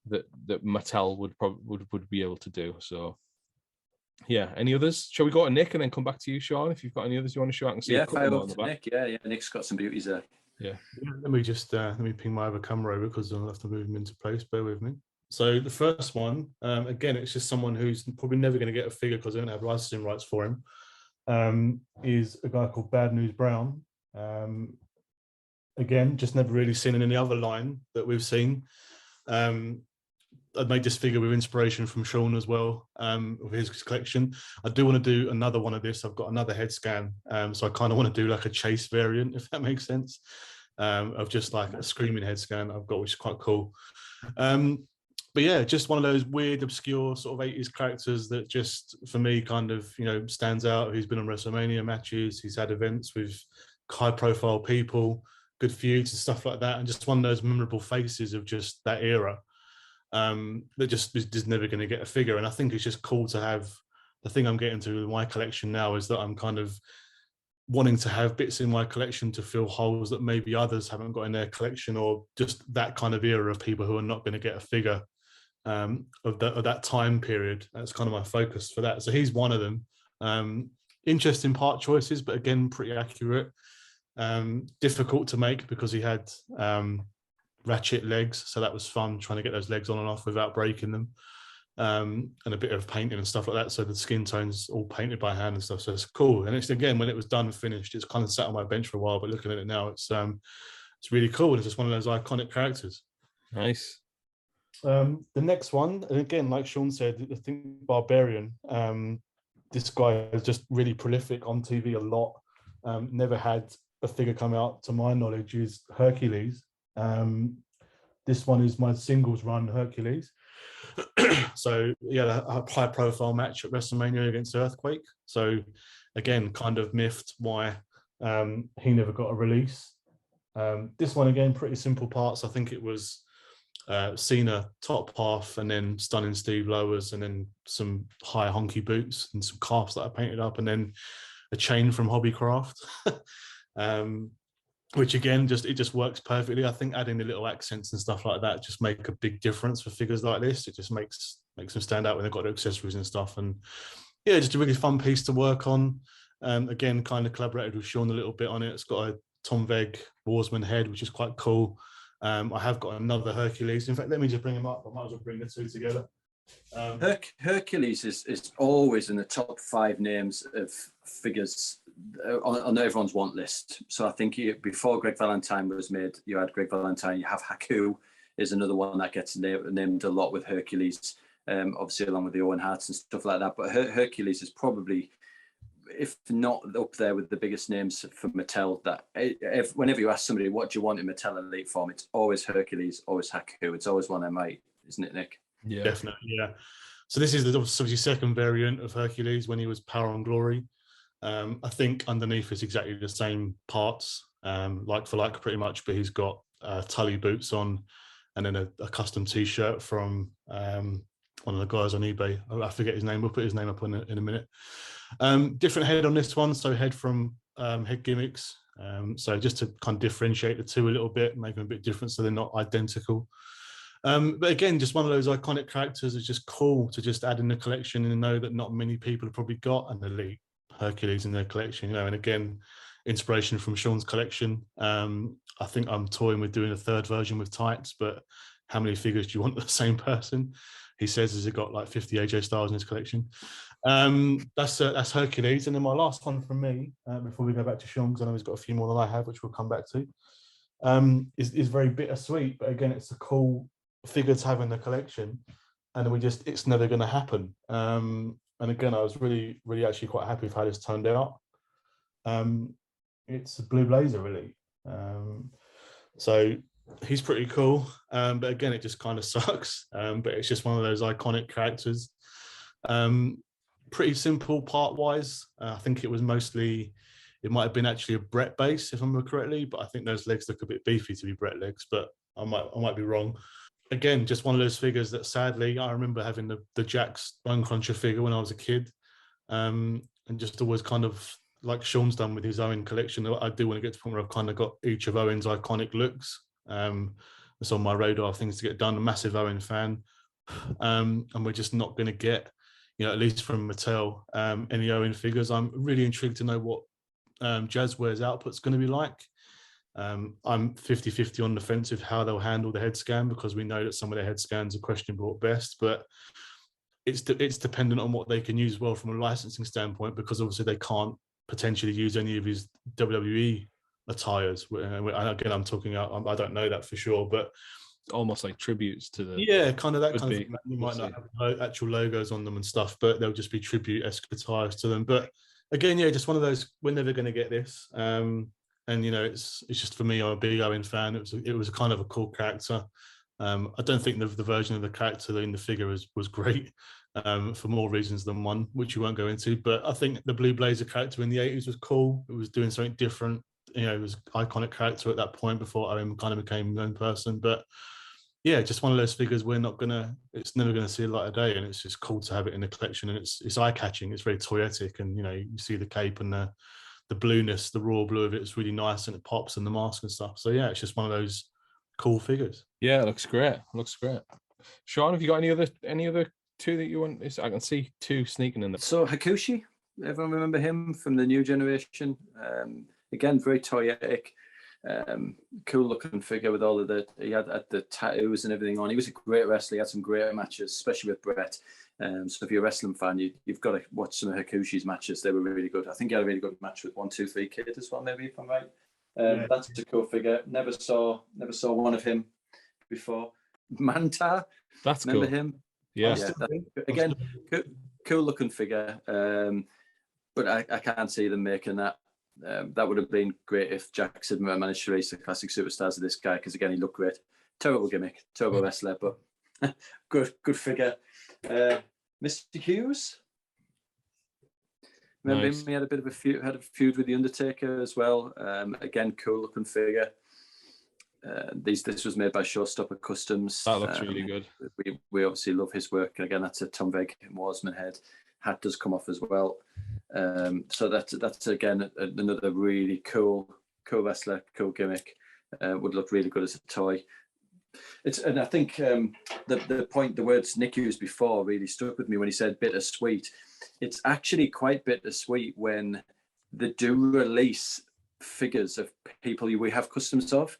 that Mattel would be able to do. So yeah, any others? Shall we go to Nick and then come back to you, Sean? If you've got any others you want to show, I can see. Yeah, fire up to Nick. Yeah, Nick's got some beauties there. Yeah. Let me just let me ping my other camera over because I'll have to move him into place. Bear with me. So the first one, again, it's just someone who's probably never going to get a figure because they don't have licensing rights for him. Is a guy called Bad News Brown. Again, just never really seen in any other line that we've seen. I made this figure with inspiration from Sean as well, of his collection. I do want to do another one of this. I've got another head scan, so I kind of want to do like a chase variant, if that makes sense, of just like a screaming head scan I've got, which is quite cool. But yeah, just one of those weird, obscure sort of 80s characters that just, for me, kind of, stands out. He's been on WrestleMania matches. He's had events with high-profile people, good feuds and stuff like that, and just one of those memorable faces of just that era. That just is never going to get a figure. And I think it's just cool to have. The thing I'm getting to with my collection now is that I'm kind of wanting to have bits in my collection to fill holes that maybe others haven't got in their collection, or just that kind of era of people who are not going to get a figure of that time period. That's kind of my focus for that. So he's one of them. Interesting part choices, but again, pretty accurate. Difficult to make because he had ratchet legs, so that was fun trying to get those legs on and off without breaking them, and a bit of painting and stuff like that, so the skin tones all painted by hand and stuff, so it's cool. And it's, again, when it was done and finished, it's kind of sat on my bench for a while, but looking at it now, it's really cool. It's just one of those iconic characters. Nice. The next one, and again, like Sean said, I think Barbarian, this guy is just really prolific on TV a lot. Never had a figure come out, to my knowledge, is Hercules. This one is my singles run Hercules. So yeah, a high profile match at WrestleMania against Earthquake. So again, kind of miffed why he never got a release. This one, again, pretty simple parts. I think it was Cena top half, and then Stunning Steve lowers, and then some high honky boots and some calves that I painted up, and then a chain from Hobbycraft. Which again, it just works perfectly. I think adding the little accents and stuff like that just make a big difference for figures like this. It just makes them stand out when they've got their accessories and stuff. And yeah, just a really fun piece to work on. Again, kind of collaborated with Sean a little bit on it. It's got a Tom Veg Warsman head, which is quite cool. I have got another Hercules. In fact, let me just bring him up. I might as well bring the two together. Hercules is always in the top 5 names of figures on everyone's want list. So I think before Greg Valentine was made, you had Greg Valentine. You have Haku is another one that gets named a lot with Hercules, obviously along with the Owen Harts and stuff like that. But Hercules is probably, if not up there with the biggest names for Mattel, that whenever you ask somebody, what do you want in Mattel Elite form, it's always Hercules, always Haku. It's always one MI, isn't it, Nick? Yeah, definitely. Yeah. So this is the second variant of Hercules when he was Power and Glory. I think underneath is exactly the same parts, like for like pretty much, but he's got Tully boots on, and then a custom T-shirt from one of the guys on eBay. I forget his name. We'll put his name up in a minute. Different head on this one, so head from Head Gimmicks. So just to kind of differentiate the two a little bit, make them a bit different so they're not identical. But again, just one of those iconic characters. Is just cool to just add in the collection and know that not many people have probably got an Elite Hercules in their collection, and again, inspiration from Sean's collection. I think I'm toying with doing a third version with tights, but how many figures do you want the same person? He says he's got like 50 AJ Styles in his collection. That's Hercules. And then my last one from me, before we go back to Sean, because I know he's got a few more than I have, which we'll come back to, is very bittersweet, but again, it's a cool figure to have in the collection, and it's never going to happen. And again, I was really, really actually quite happy with how this turned out. It's a Blue Blazer, really. So he's pretty cool. But again, it just kind of sucks. But it's just one of those iconic characters. Pretty simple part-wise. I think it might have been actually a Brett base, if I remember correctly. But I think those legs look a bit beefy to be Brett legs, but I might be wrong. Again, just one of those figures that sadly, I remember having the Jax Bone Cruncher figure when I was a kid, and just always kind of like Sean's done with his Owen collection, I do want to get to the point where I've kind of got each of Owen's iconic looks. It's on my radar of things to get done. I'm a massive Owen fan. And we're just not going to get, at least from Mattel, any Owen figures. I'm really intrigued to know what Jazzware's output's going to be like. I'm 50-50 on the fence of how they'll handle the head scan, because we know that some of their head scans are questionable at best, but it's dependent on what they can use well from a licensing standpoint, because obviously they can't potentially use any of his WWE attires. And again, I'm talking out, I don't know that for sure, but almost like tributes to the kind of that kind of thing. You might not have actual logos on them and stuff, but they'll just be tribute-esque attires to them. But again, just one of those, we're never going to get this. And it's just, for me, I'm a big Owen fan. It was kind of a cool character. I don't think the version of the character in the figure was great, for more reasons than one, which you won't go into. But I think the Blue Blazer character in the 80s was cool. It was doing something different. It was an iconic character at that point before Owen kind of became a known person. But yeah, just one of those figures it's never gonna see the light of day, and it's just cool to have it in the collection, and it's eye-catching. It's very toyetic, and you see the cape and the blueness, the raw blue of it is really nice, and it pops, and the mask and stuff. So yeah, it's just one of those cool figures. Yeah, it looks great. Sean, have you got any other two that you want? I can see two sneaking in there. So Hakushi, everyone remember him from the new generation? Again, very toyetic, cool looking figure with all of he had the tattoos and everything on. He was a great wrestler. He had some great matches, especially with Brett. So if you're a wrestling fan, you've got to watch some of Hakushi's matches. They were really good. I think he had a really good match with 1-2-3 Kid as well, maybe, if I'm right. That's a cool figure. Never saw one of him before. Manta, that's remember cool. him? Yeah. Again, cool looking figure. But I can't see them making that. That would have been great if Jack Sidmer managed to release the classic superstars of this guy, because again, he looked great. Terrible gimmick, terrible wrestler, but good figure. Mr. Hughes, remember him? He had a bit of a feud with the Undertaker as well. Again, cool looking figure. This was made by Showstopper Customs. That looks really good. We obviously love his work. And again, that's a Tom Veg Warsman head. Hat does come off as well. So that's again another really cool wrestler, cool gimmick. Would look really good as a toy. And I think the words Nick used before really stuck with me when he said bittersweet. It's actually quite bittersweet when they do release figures of people we have customs of,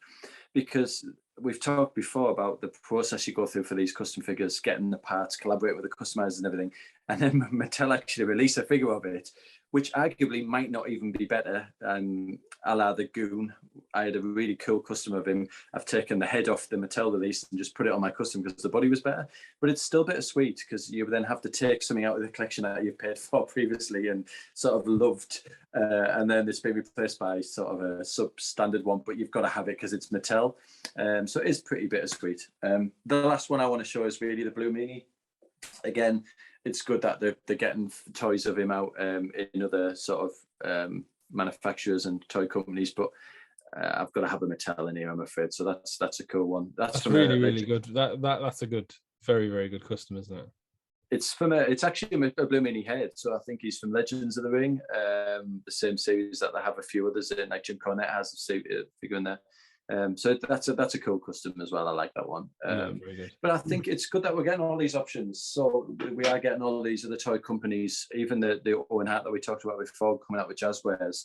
because we've talked before about the process you go through for these custom figures, getting the parts, collaborate with the customizers and everything. And then Mattel actually release a figure of it, which arguably might not even be better. A la the Goon. I had a really cool custom of him. I've taken the head off the Mattel release and just put it on my custom because the body was better. But it's still bittersweet, because you then have to take something out of the collection that you've paid for previously and sort of loved. And then it's been replaced by sort of a substandard one, but you've got to have it because it's Mattel. So it is pretty bittersweet. The last one I want to show is really the Blue Meanie. Again, it's good that they're getting toys of him out in other sort of manufacturers and toy companies, but I've got to have a Mattel in here, I'm afraid. So that's a cool one. That's really good. That's a good, very, very good custom, isn't it? It's actually a Blue Meanie head. So I think he's from Legends of the Ring, the same series that they have a few others in. Like Jim Cornette has a figure in there. So that's a cool custom as well. I like that one. Very good. But I think it's good that we're getting all these options. So we are getting all these other toy companies, even the Owen hat that we talked about before coming out with Jazzwares.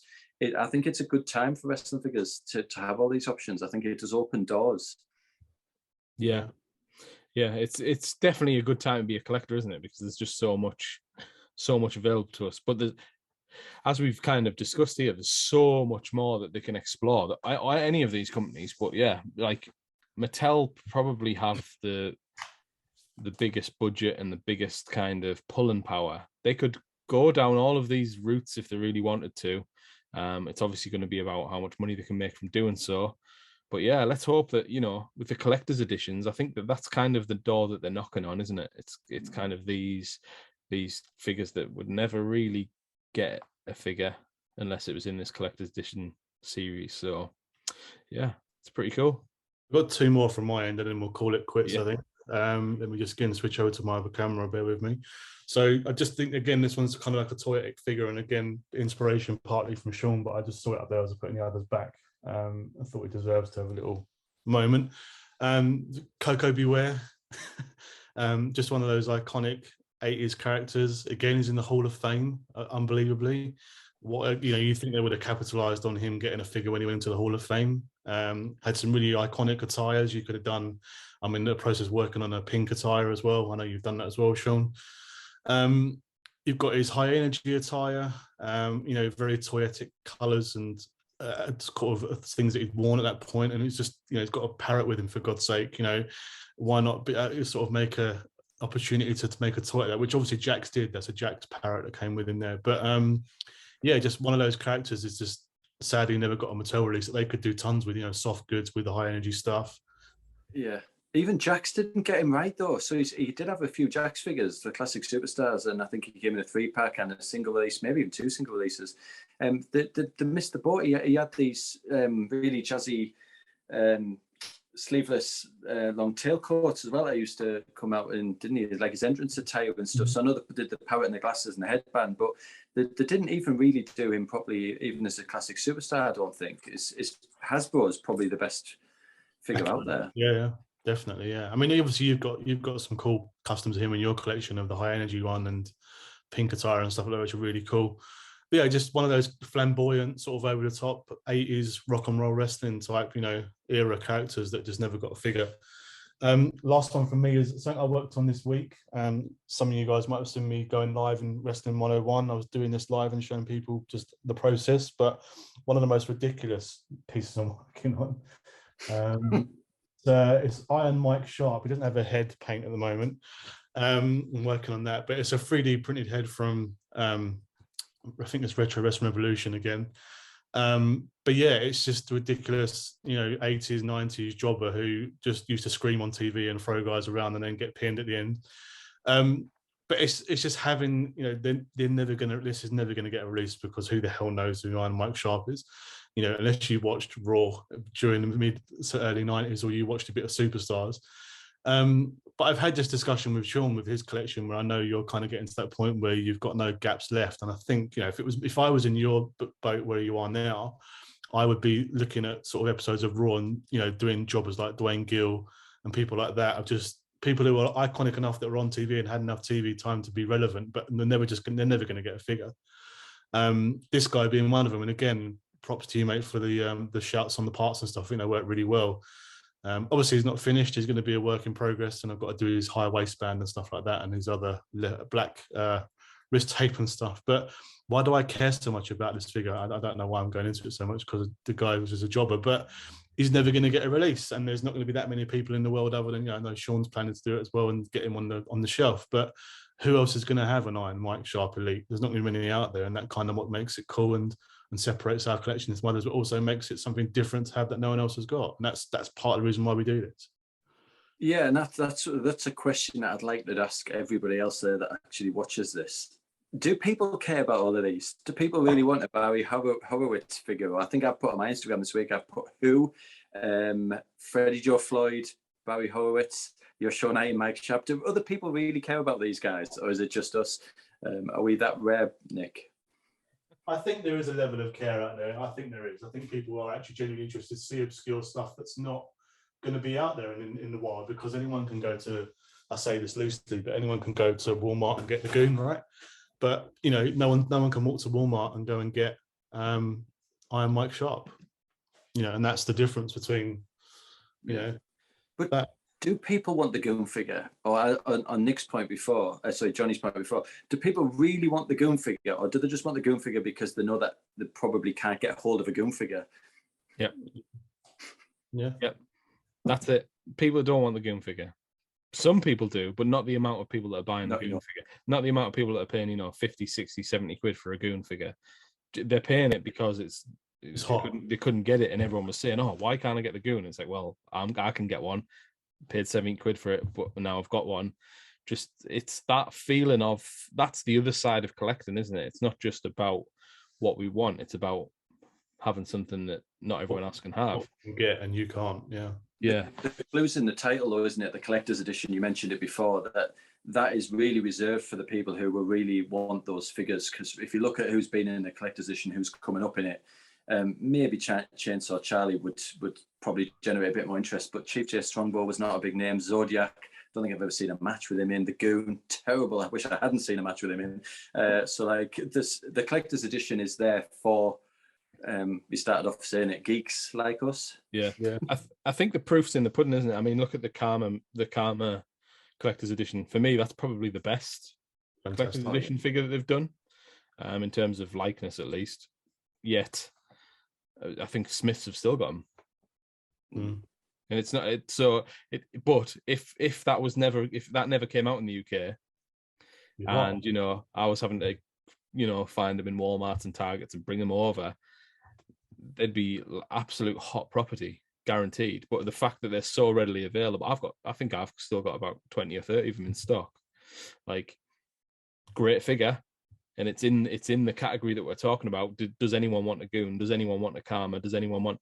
I think it's a good time for wrestling figures to have all these options. I think it does open doors. Yeah, it's definitely a good time to be a collector, isn't it? Because there's just so much available to us. But as we've kind of discussed here, there's so much more that they can explore. That any of these companies, but yeah, like Mattel probably have the biggest budget and the biggest kind of pulling power. They could go down all of these routes if they really wanted to. It's obviously going to be about how much money they can make from doing so. But yeah, let's hope that, with the collector's editions, I think that's kind of the door that they're knocking on, isn't it? It's kind of these figures that would never really get a figure unless it was in this collector's edition series. So yeah, it's pretty cool. I've got two more from my end and then we'll call it quits. Yeah. I think Let me just again switch over to my other camera, bear with me. So I just think, again, this one's kind of like a toyetic figure, and again, inspiration partly from Sean, but I just saw it up there as I putting the others back. I thought it deserves to have a little moment. Coco Beware, just one of those iconic 80s characters. Again, he's in the Hall of Fame, unbelievably. What, you know, you think they would have capitalized on him getting a figure when he went into the Hall of Fame. Had some really iconic attires you could have done. I'm in the process of working on a pink attire as well. I know you've done that as well, Sean. You've got his high energy attire, you know, very toyetic colors and sort of things that he'd worn at that point. And it's just, you know, he's got a parrot with him, for God's sake. You know, why not sort of make a opportunity to make a toy like that, which obviously Jax did. That's a Jax parrot that came with him there. But yeah, just one of those characters is just sadly never got a Mattel release that they could do tons with, you know, soft goods with the high energy stuff. Yeah. Even Jax didn't get him right though. So he did have a few Jax figures, the classic superstars, and I think he came in a 3-pack and a single release, maybe even 2 single releases. They missed the boat. He had these really jazzy sleeveless long tail coats as well. That used to come out in, didn't he? Like his entrance attire and stuff. So I know they did the parrot and the glasses and the headband, but they didn't even really do him properly, even as a classic superstar. I don't think. Hasbro's probably the best figure out there. Yeah. Definitely, yeah. I mean, obviously you've got some cool customs of him in your collection of the high energy one and pink attire and stuff like that, which are really cool. But yeah, just one of those flamboyant, sort of over the top 80s rock and roll wrestling type, you know, era characters that just never got a figure. Last one from me is something I worked on this week. Some of you guys might have seen me going live in Wrestling 101. I was doing this live and showing people just the process, but one of the most ridiculous pieces I'm working on. It's Iron Mike Sharp. He doesn't have a head paint at the moment. I'm working on that, but it's a 3D printed head from I think it's Retro Wrestling Revolution again. But yeah, it's just a ridiculous, you know, 80s, 90s jobber who just used to scream on TV and throw guys around and then get pinned at the end. But it's just having, you know, this is never gonna get released because who the hell knows who Iron Mike Sharp is? You know, unless you watched Raw during the mid to early 90s or you watched a bit of Superstars. But I've had this discussion with Sean with his collection where I know you're kind of getting to that point where you've got no gaps left. And I think, you know, if I was in your boat where you are now, I would be looking at sort of episodes of Raw and, you know, doing jobbers like Dwayne Gill and people like that, of just people who are iconic enough that were on TV and had enough TV time to be relevant, but they're never going to get a figure. This guy being one of them. And again, props to you, mate, for the shouts on the parts and stuff. You know, worked really well. Obviously, he's not finished. He's going to be a work in progress, and I've got to do his high waistband and stuff like that, and his other black wrist tape and stuff. But why do I care so much about this figure? I don't know why I'm going into it so much, because the guy was just a jobber, but he's never going to get a release, and there's not going to be that many people in the world other than, you know, I know Sean's planning to do it as well and get him on the shelf. But who else is going to have an Iron Mike Sharp Elite? There's not going to be many out there, and that kind of what makes it cool and separates our collection as mothers, but also makes it something different to have that no one else has got. And that's part of the reason why we do this. Yeah, and that's a question that I'd like to ask everybody else there that actually watches this. Do people care about all of these? Do people really want a Barry Horowitz figure? I think I put on my Instagram this week, I put who, Freddie Joe Floyd, Barry Horowitz, your Sean and Mike Sharp. Do other people really care about these guys, or is it just us? Are we that rare, Nick? I think there is a level of care out there. I think there is. I think people are actually genuinely interested to see obscure stuff that's not going to be out there in the wild, because anyone can go to, I say this loosely, but anyone can go to Walmart and get the goon, right? But, you know, no one can walk to Walmart and go and get Iron Mike Sharp. You know, and that's the difference between, you know. But do people want the goon figure? Or on Nick's point before, Johnny's point before, do people really want the goon figure, or do they just want the goon figure because they know that they probably can't get hold of a goon figure? Yep. Yeah. Yep. That's it. People don't want the goon figure. Some people do, but not the amount of people that are buying the goon figure. Not the amount of people that are paying, you know, 50, 60, 70 quid for a goon figure. They're paying it because it's hot. They couldn't get it, and everyone was saying, "Oh, why can't I get the goon?" It's like, well, I can get one. Paid 70 quid for it, but now I've got one. Just, it's that feeling of, that's the other side of collecting, isn't it? It's not just about what we want, it's about having something that not everyone else can have. You get and you can't. Yeah. Yeah. The clue's in the title, though, isn't it? The collector's edition. You mentioned it before. That is really reserved for the people who will really want those figures. Because if you look at who's been in the collector's edition, who's coming up in it, maybe Chainsaw Charlie would probably generate a bit more interest. But Chief J Strongbow was not a big name. Zodiac, don't think I've ever seen a match with him in. The Goon, terrible. I wish I hadn't seen a match with him in. So like this, the collector's edition is there for. We started off saying it, geeks like us. Yeah. I think the proof's in the pudding, isn't it? I mean, look at the Karma collector's edition. For me, that's probably the best collector's edition figure that they've done, in terms of likeness, at least. Yet, I think Smiths have still got them. And it's not it. So it. But if that never came out in the UK, and I was having to find them in Walmart and Targets and bring them over, they'd be absolute hot property, guaranteed. But the fact that they're so readily available, I think I've still got about 20 or 30 of them in stock. Like, great figure, and it's in the category that we're talking about. Does anyone want a Goon? Does anyone want a Karma? Does anyone want?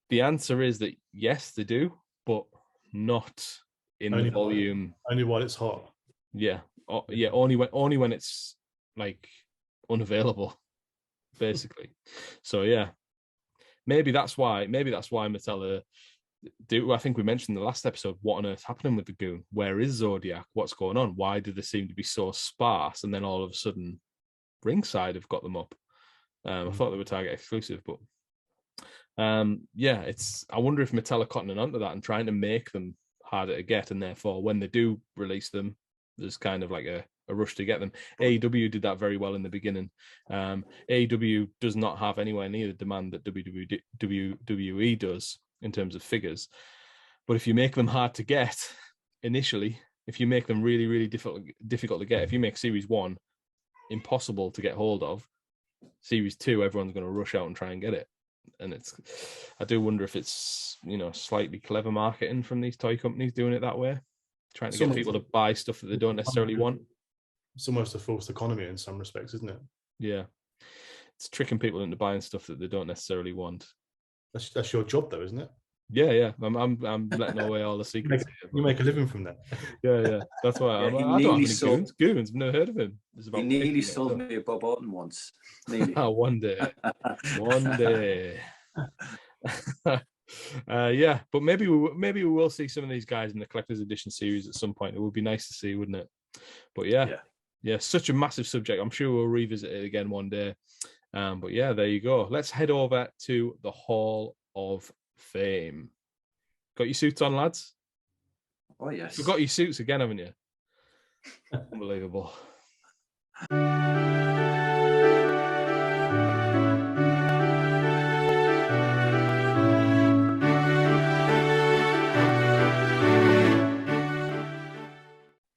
The answer is that yes, they do, but not in the volume. Only while it's hot. Yeah, only when it's like unavailable, basically. So yeah, maybe that's why Mattel do. I think we mentioned in the last episode, what on earth's happening with the Goon? Where is Zodiac? What's going on? Why do they seem to be so sparse? And then all of a sudden, Ringside have got them up. I thought they were Target exclusive, but I wonder if Mattel are cottoning onto that and trying to make them harder to get, and therefore when they do release them, there's kind of like a rush to get them. AEW did that very well in the beginning. AEW does not have anywhere near the demand that WWE does in terms of figures. But if you make them hard to get initially, if you make them really, really difficult to get, if you make Series 1 impossible to get hold of, Series 2, everyone's going to rush out and try and get it. And I do wonder if it's, slightly clever marketing from these toy companies doing it that way, trying to get people to buy stuff that they don't necessarily want. It's almost a false economy in some respects, isn't it? Yeah. It's tricking people into buying stuff that they don't necessarily want. That's your job, though, isn't it? Yeah. I'm letting away all the secrets. You make a living from that. Yeah. That's why I don't have any Goons. I've never heard of him. He nearly sold me a Bob Orton once. Nearly. One day. But maybe we will see some of these guys in the collector's edition series at some point. It would be nice to see, wouldn't it? But yeah, such a massive subject. I'm sure we'll revisit it again one day. But yeah, there you go. Let's head over to the Hall of Fame. Got your suits on, lads? Oh yes. You've got your suits again, haven't you? Unbelievable.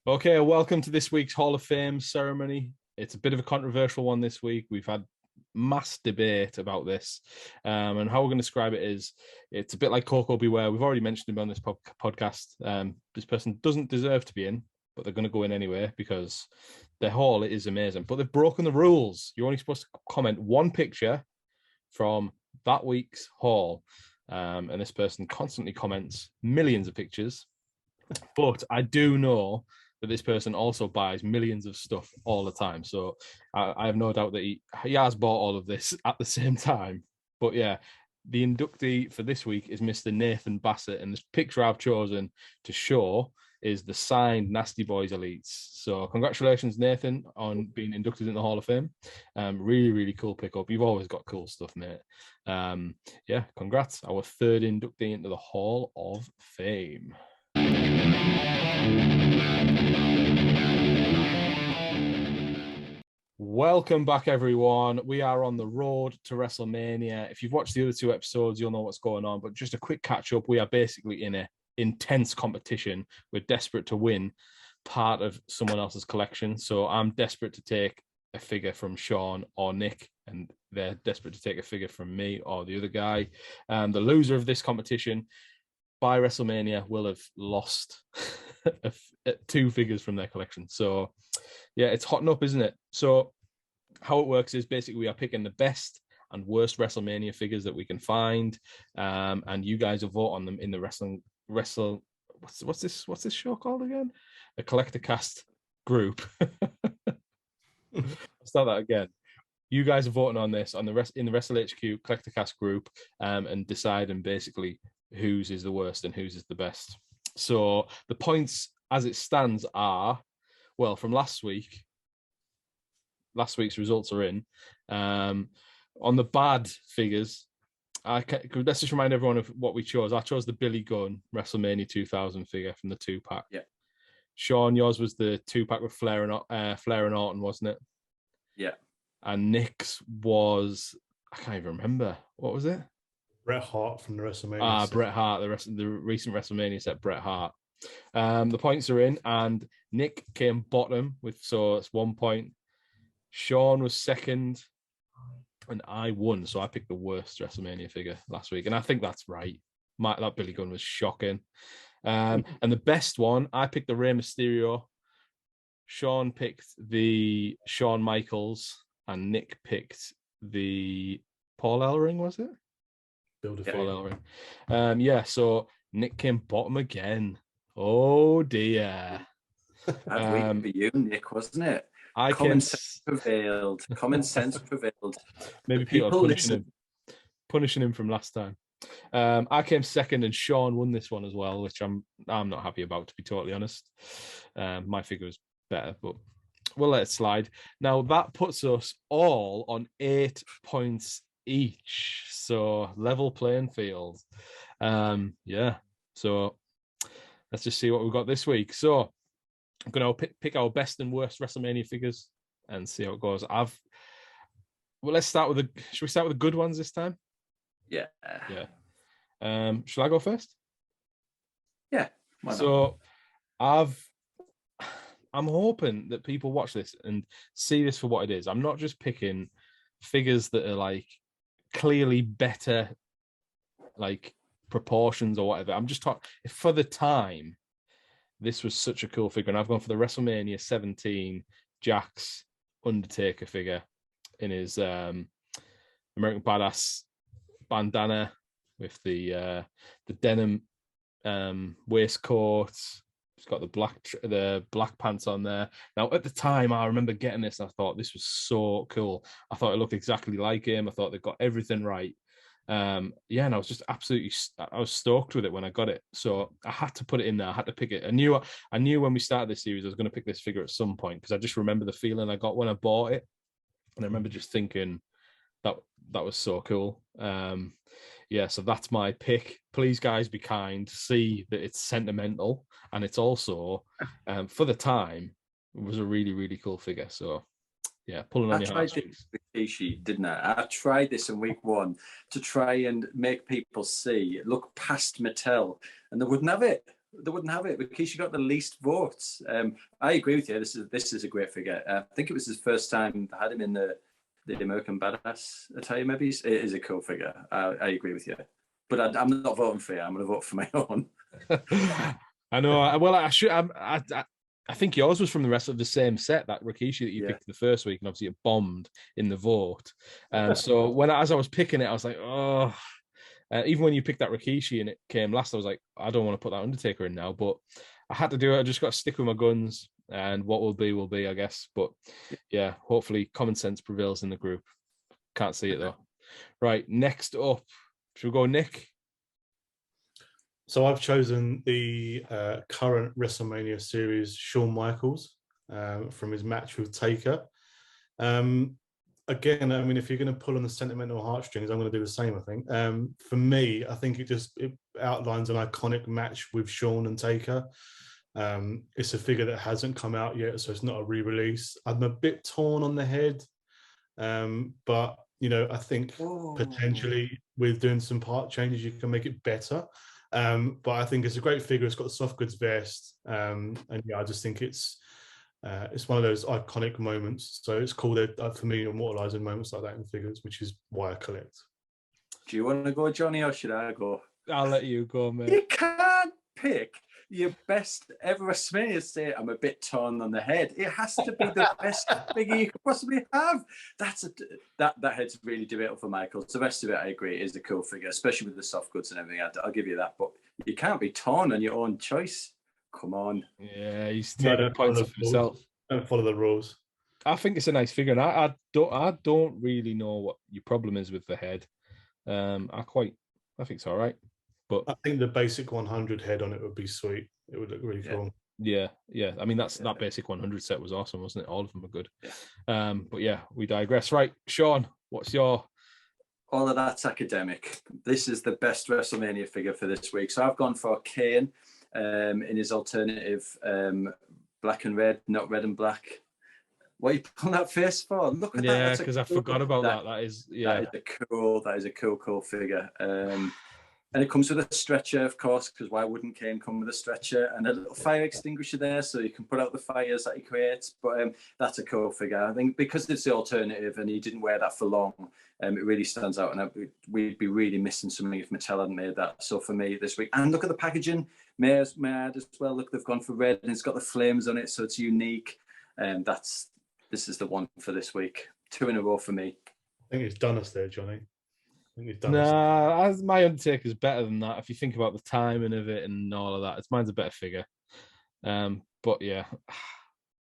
Okay, welcome to this week's Hall of Fame ceremony. It's a bit of a controversial one this week. We've had mass debate about this, and how we're going to describe it is it's a bit like Coco Beware. We've already mentioned him on this podcast. This person doesn't deserve to be in, but they're going to go in anyway because their haul is amazing. But they've broken the rules. You're only supposed to comment one picture from that week's haul, and this person constantly comments millions of pictures. But I do know that this person also buys millions of stuff all the time. So I have no doubt that he has bought all of this at the same time. But yeah, the inductee for this week is Mr. Nathan Bassett. And the picture I've chosen to show is the signed Nasty Boys Elites. So congratulations, Nathan, on being inducted in the Hall of Fame. Really, really cool pickup. You've always got cool stuff, mate. Yeah, congrats. Our third inductee into the Hall of Fame. Welcome back, everyone. We are on the road to WrestleMania. If you've watched the other two episodes, you'll know what's going on. But just a quick catch-up. We are basically in an intense competition. We're desperate to win part of someone else's collection. So I'm desperate to take a figure from Sean or Nick, and they're desperate to take a figure from me or the other guy. The loser of this competition by WrestleMania will have lost 2 figures from their collection. So yeah, it's hotting up, isn't it? So how it works is basically we are picking the best and worst WrestleMania figures that we can find. And you guys will vote on them in the what's this show called again? The Collector Cast group. I'll start that again. You guys are voting on this in the Wrestle HQ Collector Cast group, and deciding basically whose is the worst and whose is the best. So the points as it stands are, well, from last week's results are in. On the bad figures, let's just remind everyone of what we chose. I chose the Billy Gunn WrestleMania 2000 figure from the 2-pack. Yeah. Sean, yours was the 2-pack with Flair and Orton, wasn't it? Yeah. And Nick's was, I can't even remember. What was it? Bret Hart from the WrestleMania set. Bret Hart, the recent WrestleMania set, Bret Hart. The points are in, and Nick came bottom so it's 1 point. Sean was second, and I won. So I picked the worst WrestleMania figure last week, and I think that's right. That Billy Gunn was shocking. And the best one, I picked the Rey Mysterio. Sean picked the Shawn Michaels, and Nick picked the Paul Ellering, was it? Paul Ellering. Yeah, so Nick came bottom again. Oh dear. That week for you, Nick, wasn't it? Common sense prevailed. Maybe people are punishing him from last time. I came second, and Sean won this one as well, which I'm not happy about, to be totally honest. My figure was better, but we'll let it slide. Now that puts us all on 8 points each, so level playing field. Yeah, so let's just see what we've got this week. So I'm going to pick our best and worst WrestleMania figures and see how it goes. Let's start with should we start with the good ones this time? Yeah. Shall I go first? Yeah. Why not? So I'm hoping that people watch this and see this for what it is. I'm not just picking figures that are like clearly better, like proportions or whatever. I'm just talking for the time. This was such a cool figure, and I've gone for the WrestleMania 17 Jax Undertaker figure in his American Badass bandana with the denim waistcoat. It's got the black pants on there. Now, at the time, I remember getting this, and I thought this was so cool. I thought it looked exactly like him. I thought they got everything right. And I was just I was stoked with it when I got it. So I had to put it in there. I had to pick it. I knew when we started this series, I was going to pick this figure at some point, because I just remember the feeling I got when I bought it. And I remember just thinking that was so cool. So that's my pick. Please, guys, be kind. See that it's sentimental, and it's also for the time, it was a really, really cool figure. So yeah, pulling on your heartstrings. Rikishi, didn't I? I tried this in week 1 to try and make people look past Mattel, and they wouldn't have it. Rikishi got the least votes. I agree with you. This is a great figure. I think it was his first time I had him in the American Badass attire. Maybe it is a cool figure. I agree with you, but I'm not voting for you. I'm going to vote for my own. I know. Well, I should. I think yours was from the rest of the same set, that Rikishi that you picked the first week, and obviously it bombed in the vote. So as I was picking it, I was like, oh. Even when you picked that Rikishi and it came last, I was like, I don't want to put that Undertaker in now, but I had to do it. I just got to stick with my guns, and what will be, I guess. But yeah, hopefully common sense prevails in the group. Can't see it though. Right, next up, should we go Nick? So I've chosen the current WrestleMania series, Shawn Michaels, from his match with Taker. Again, I mean, if you're going to pull on the sentimental heartstrings, I'm going to do the same, I think. For me, I think it outlines an iconic match with Shawn and Taker. It's a figure that hasn't come out yet, so it's not a re-release. I'm a bit torn on the head, but, I think potentially with doing some part changes, you can make it better. But I think it's a great figure. It's got the soft goods vest. And I just think it's one of those iconic moments. So it's cool that for me, immortalizing moments like that in figures, which is why I collect. Do you want to go, Jonny, or should I go? I'll let you go, mate. You can't pick. your best ever WrestleMania say, I'm a bit torn on the head. It has to be the best figure you could possibly have. That head's really debatable for Michael. The rest of it, I agree, is a cool figure, especially with the soft goods and everything. I'll give you that. But you can't be torn on your own choice. Come on. Yeah, he's taking points for himself. Don't follow the rules. I think it's a nice figure, and I don't really know what your problem is with the head. I think it's all right. But I think the basic 100 head on it would be sweet. It would look really cool. Yeah. I mean, that basic 100 set was awesome, wasn't it? All of them were good. Yeah. But yeah, we digress. Right, Sean, what's your? All of that's academic. This is the best WrestleMania figure for this week. So I've gone for Kane in his alternative black and red, not red and black. What are you pulling that face for? Look at that. Yeah, because I forgot about that. That is a cool figure. And it comes with a stretcher, of course, because why wouldn't Kane come with a stretcher and a little fire extinguisher there so you can put out the fires that he creates? But that's a cool figure. I think because it's the alternative and he didn't wear that for long, it really stands out. And we'd be really missing something if Mattel hadn't made that. So for me this week, and look at the packaging. May I add as well, look, they've gone for red and it's got the flames on it, so it's unique. This is the one for this week. 2 in a row for me. I think it's done us there, Johnny. My Undertaker is better than that. If you think about the timing of it and all of that, mine's a better figure. But yeah,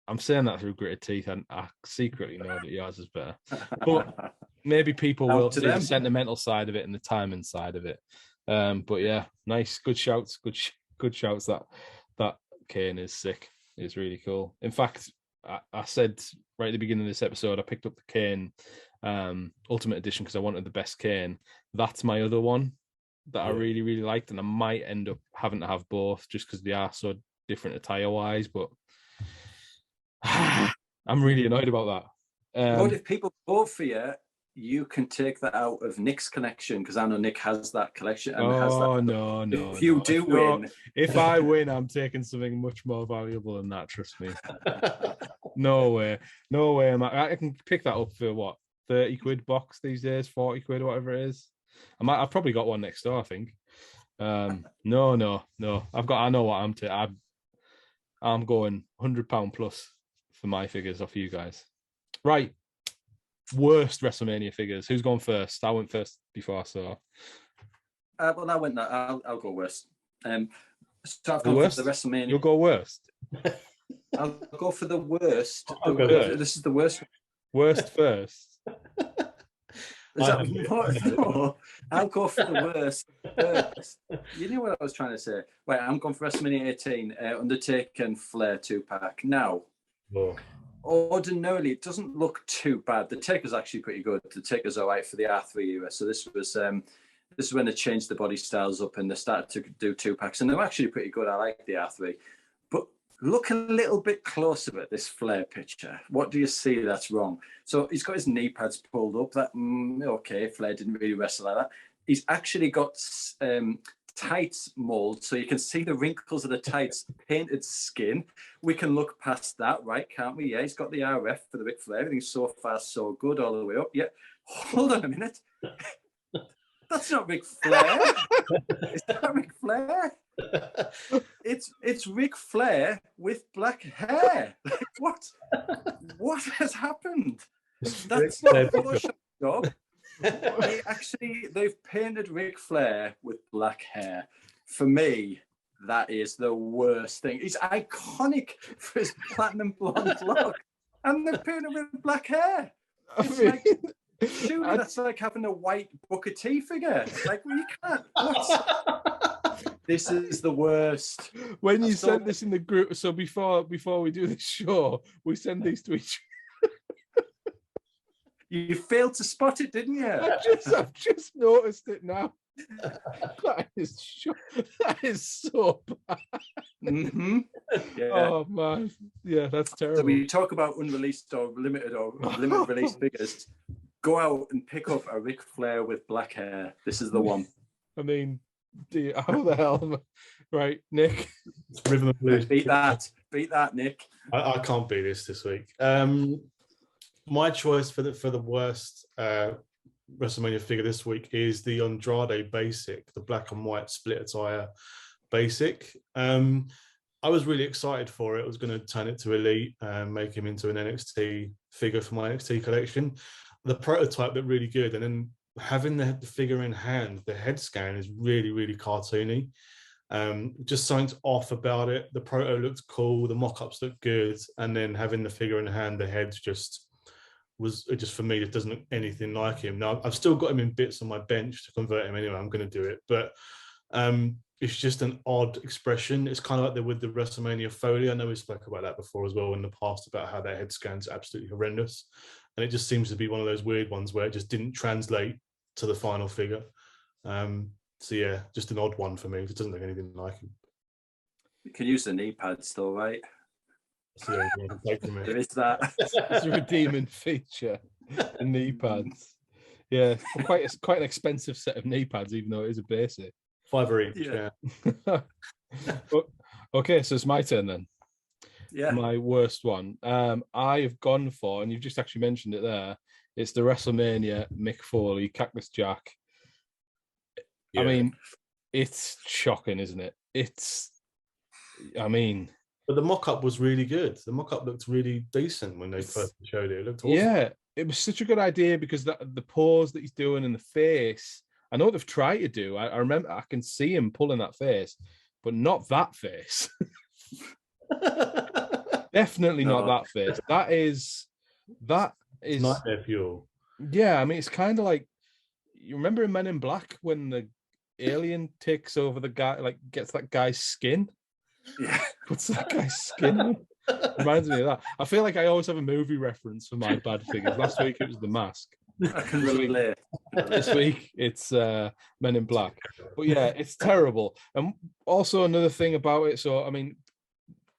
I'm saying that through gritted teeth, and I secretly know that yours is better. But maybe people will see the sentimental side of it and the timing side of it. But yeah, nice, good shouts, good shouts. That Kane is sick. It's really cool. In fact, I said right at the beginning of this episode, I picked up the Kane Ultimate Edition because I wanted the best Kane. That's my other one that I really, really liked, and I might end up having to have both just because they are so different attire-wise, but I'm really annoyed about that. But if people vote for you, you can take that out of Nick's collection, because I know Nick has that collection. And no. If you win. If I win, I'm taking something much more valuable than that, trust me. No way. I can pick that up for what? 30 quid box these days, 40 quid, whatever it is. I've probably got one next door, I think. No. I know what I'm taking. I'm going £100 plus for my figures off you guys. Right. Worst WrestleMania figures. Who's gone first? I went first before I saw. Well, I went. I'll go worst. So I've gone for the WrestleMania. You'll go worst. I'll go for the worst. This is the worst. Worst first. No, I'll go for the worst first. You knew what I was trying to say. Wait, I'm going for WrestleMania 18. Undertaker and Flair 2-pack. Now, ordinarily, it doesn't look too bad. The Taker's actually pretty good. The Taker's all right for the R3 era. So this is when they changed the body styles up and they started to do 2-packs, and they're actually pretty good. I like the R3. But look a little bit closer at this Flair picture. What do you see that's wrong? So he's got his knee pads pulled up. Okay, Flair didn't really wrestle like that. He's actually got tights mold, so you can see the wrinkles of the tights, painted skin. We can look past that, right? Can't we? Yeah, he's got the RF for the Ric Flair. Everything's so far so good all the way up. Yeah, hold on a minute. That's not Ric Flair. Is that Ric Flair? It's Ric Flair with black hair. Like, what has happened? That's not a Photoshop job. They've painted Ric Flair with black hair. For me, that is the worst thing. He's iconic for his platinum blonde look, and they've painted him with black hair. That's like having a white Booker T figure. Like, well, you can't. This is the worst. When you sent this in the group, so before we do the show, we send these to each. You failed to spot it, didn't you? I've just noticed it now. That is so bad. Mm-hmm. Yeah. Oh man, yeah, that's terrible. So we talk about unreleased or limited release figures. Go out and pick up a Ric Flair with black hair. This is the one. I mean, how the hell? Right, Nick. Rhythm of Blues. Beat that, Nick. I can't beat this week. My choice for the worst WrestleMania figure this week is the Andrade Basic, the black and white split attire basic. I was really excited for it. I was going to turn it to Elite and make him into an NXT figure for my NXT collection. The prototype looked really good, and then having the figure in hand, the head scan is really, really cartoony. Just something's off about it. The proto looked cool, the mock-ups looked good, and then having the figure in hand, the head just for me, it doesn't look anything like him. Now I've still got him in bits on my bench to convert him anyway. I'm going to do it, but it's just an odd expression. It's kind of like with the WrestleMania Foley. I know we spoke about that before as well in the past, about how their head scan's absolutely horrendous, and it just seems to be one of those weird ones where it just didn't translate to the final figure. So yeah, just an odd one for me. It doesn't look anything like him. You can use the knee pads though, right? That's the only thing I can take from it. There is that. It's a redeeming feature. The knee pads. Yeah, quite an expensive set of knee pads, even though it is a basic. $5 each. Yeah. Okay, so it's my turn then. Yeah. My worst one. I have gone for, and you've just actually mentioned it there, it's the WrestleMania Mick Foley Cactus Jack. Yeah. I mean, it's shocking, isn't it? But the mock-up was really good. The mock-up looked really decent when they first showed it. It looked awesome. Yeah, it was such a good idea because the pose that he's doing in the face, I know what they've tried to do. I remember, I can see him pulling that face, but not that face. Definitely not that face. That is nightmare fuel. Yeah, I mean, it's kind of like, you remember in Men in Black when the alien takes over the guy, like gets that guy's skin? Yeah. Puts that guy's skin on? Reminds me of that. I feel like I always have a movie reference for my bad figures. Last week it was The Mask. I can relate. This week it's Men in Black. But yeah, it's terrible. And also another thing about it, so I mean,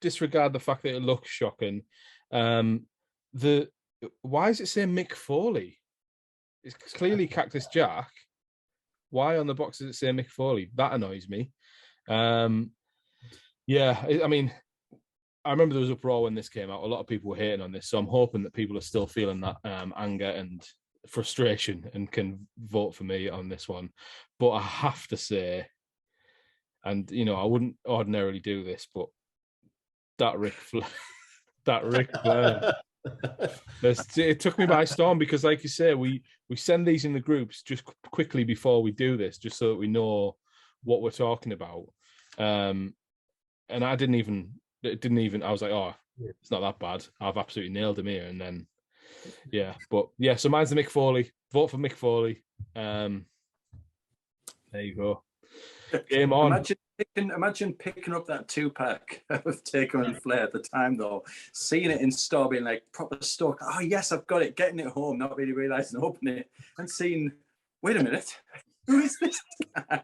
disregard the fact that it looks shocking. Why is it saying Mick Foley? It's clearly Cactus Jack. Why on the box does it say Mick Foley? That annoys me. Yeah, I mean, I remember there was uproar when this came out. A lot of people were hating on this, so I'm hoping that people are still feeling that anger and frustration and can vote for me on this one. But I have to say, and you know, I wouldn't ordinarily do this, but that Ric Flair. It took me by storm because, like you say, we send these in the groups just quickly before we do this, just so that we know what we're talking about. And I didn't even. I was like, oh, it's not that bad. I've absolutely nailed him here. And then, yeah, but yeah. So mine's the Mick Foley. Vote for Mick Foley. There you go. Game on. Imagine picking up that 2-pack of Taker and Flair at the time, though, seeing it in store, being like proper stoked. Oh yes, I've got it. Getting it home, not really realizing opening it and seeing. Wait a minute, who is this guy?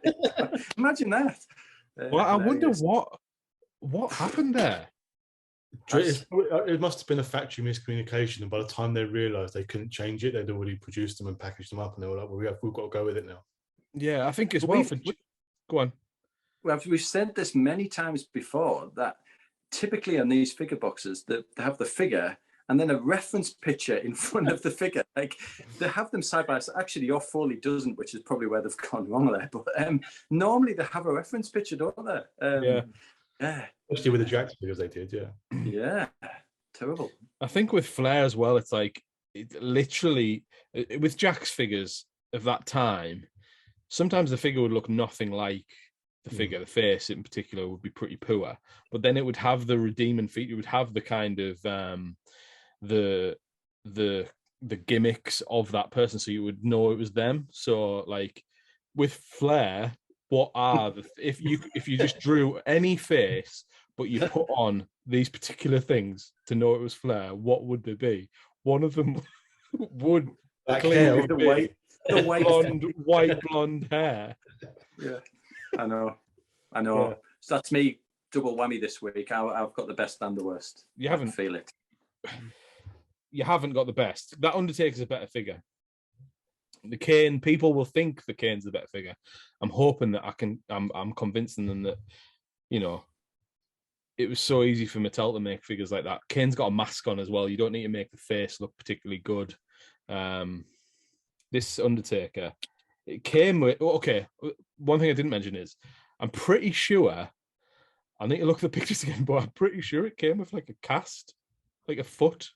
Imagine that. Well, I wonder what happened there. It must have been a factory miscommunication, and by the time they realised they couldn't change it, they'd already produced them and packaged them up, and they were like, "Well, we've got to go with it now." Yeah, I think as well. Go on. We've said this many times before that typically on these figure boxes that they have the figure and then a reference picture in front of the figure. Like they have them side by side. Actually, your Foley doesn't, which is probably where they've gone wrong there. But normally they have a reference picture, don't they? Yeah. Especially with the Jax figures they did, yeah. Yeah. Terrible. I think with Flair as well, it's like literally with Jax figures of that time, sometimes the figure would look nothing like the figure. The face in particular would be pretty poor, but then it would have the redeeming feature. It would have the kind of the gimmicks of that person, so you would know it was them. So like with Flair, what are if you just drew any face but you put on these particular things to know it was Flair, what would they be? One of them would clearly be the white blonde hair. Yeah, I know. Yeah. So that's me, double whammy this week. I've got the best and the worst. You haven't feel it. You haven't got the best. That Undertaker's a better figure. The Kane, people will think the Kane's the better figure. I'm hoping that I'm convincing them that, you know, it was so easy for Mattel to make figures like that. Kane's got a mask on as well. You don't need to make the face look particularly good. This Undertaker, it came with, okay, one thing I didn't mention is I'm pretty sure. I need to look at the pictures again, but I'm pretty sure it came with like a cast, like a foot.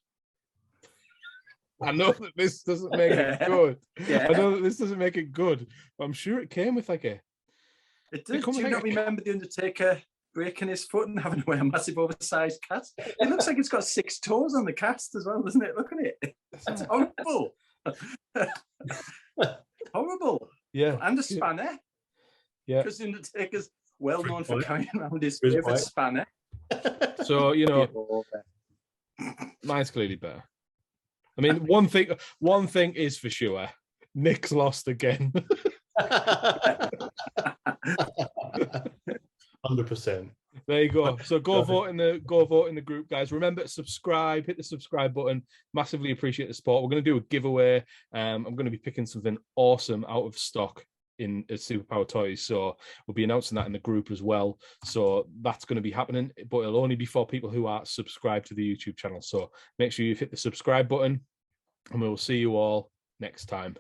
I know that this doesn't make it good. Yeah. I know that this doesn't make it good, but I'm sure it came with like a. It does. Do you not remember the Undertaker breaking his foot and having to wear a massive oversized cast? It looks like it's got 6 toes on the cast as well, doesn't it? Look at it. It's horrible. Horrible. Yeah. And a spanner. Yeah. Because the Undertaker's well known for carrying around his favourite spanner. So, mine's clearly better. I mean, one thing is for sure. Nick's lost again. 100%. There you go. So go vote in the group, guys. Remember to subscribe, hit the subscribe button. Massively appreciate the support. We're going to do a giveaway. I'm going to be picking something awesome out of stock in Superpower Toys. So we'll be announcing that in the group as well. So that's going to be happening, but it'll only be for people who are subscribed to the YouTube channel. So make sure you've hit the subscribe button, and we'll see you all next time.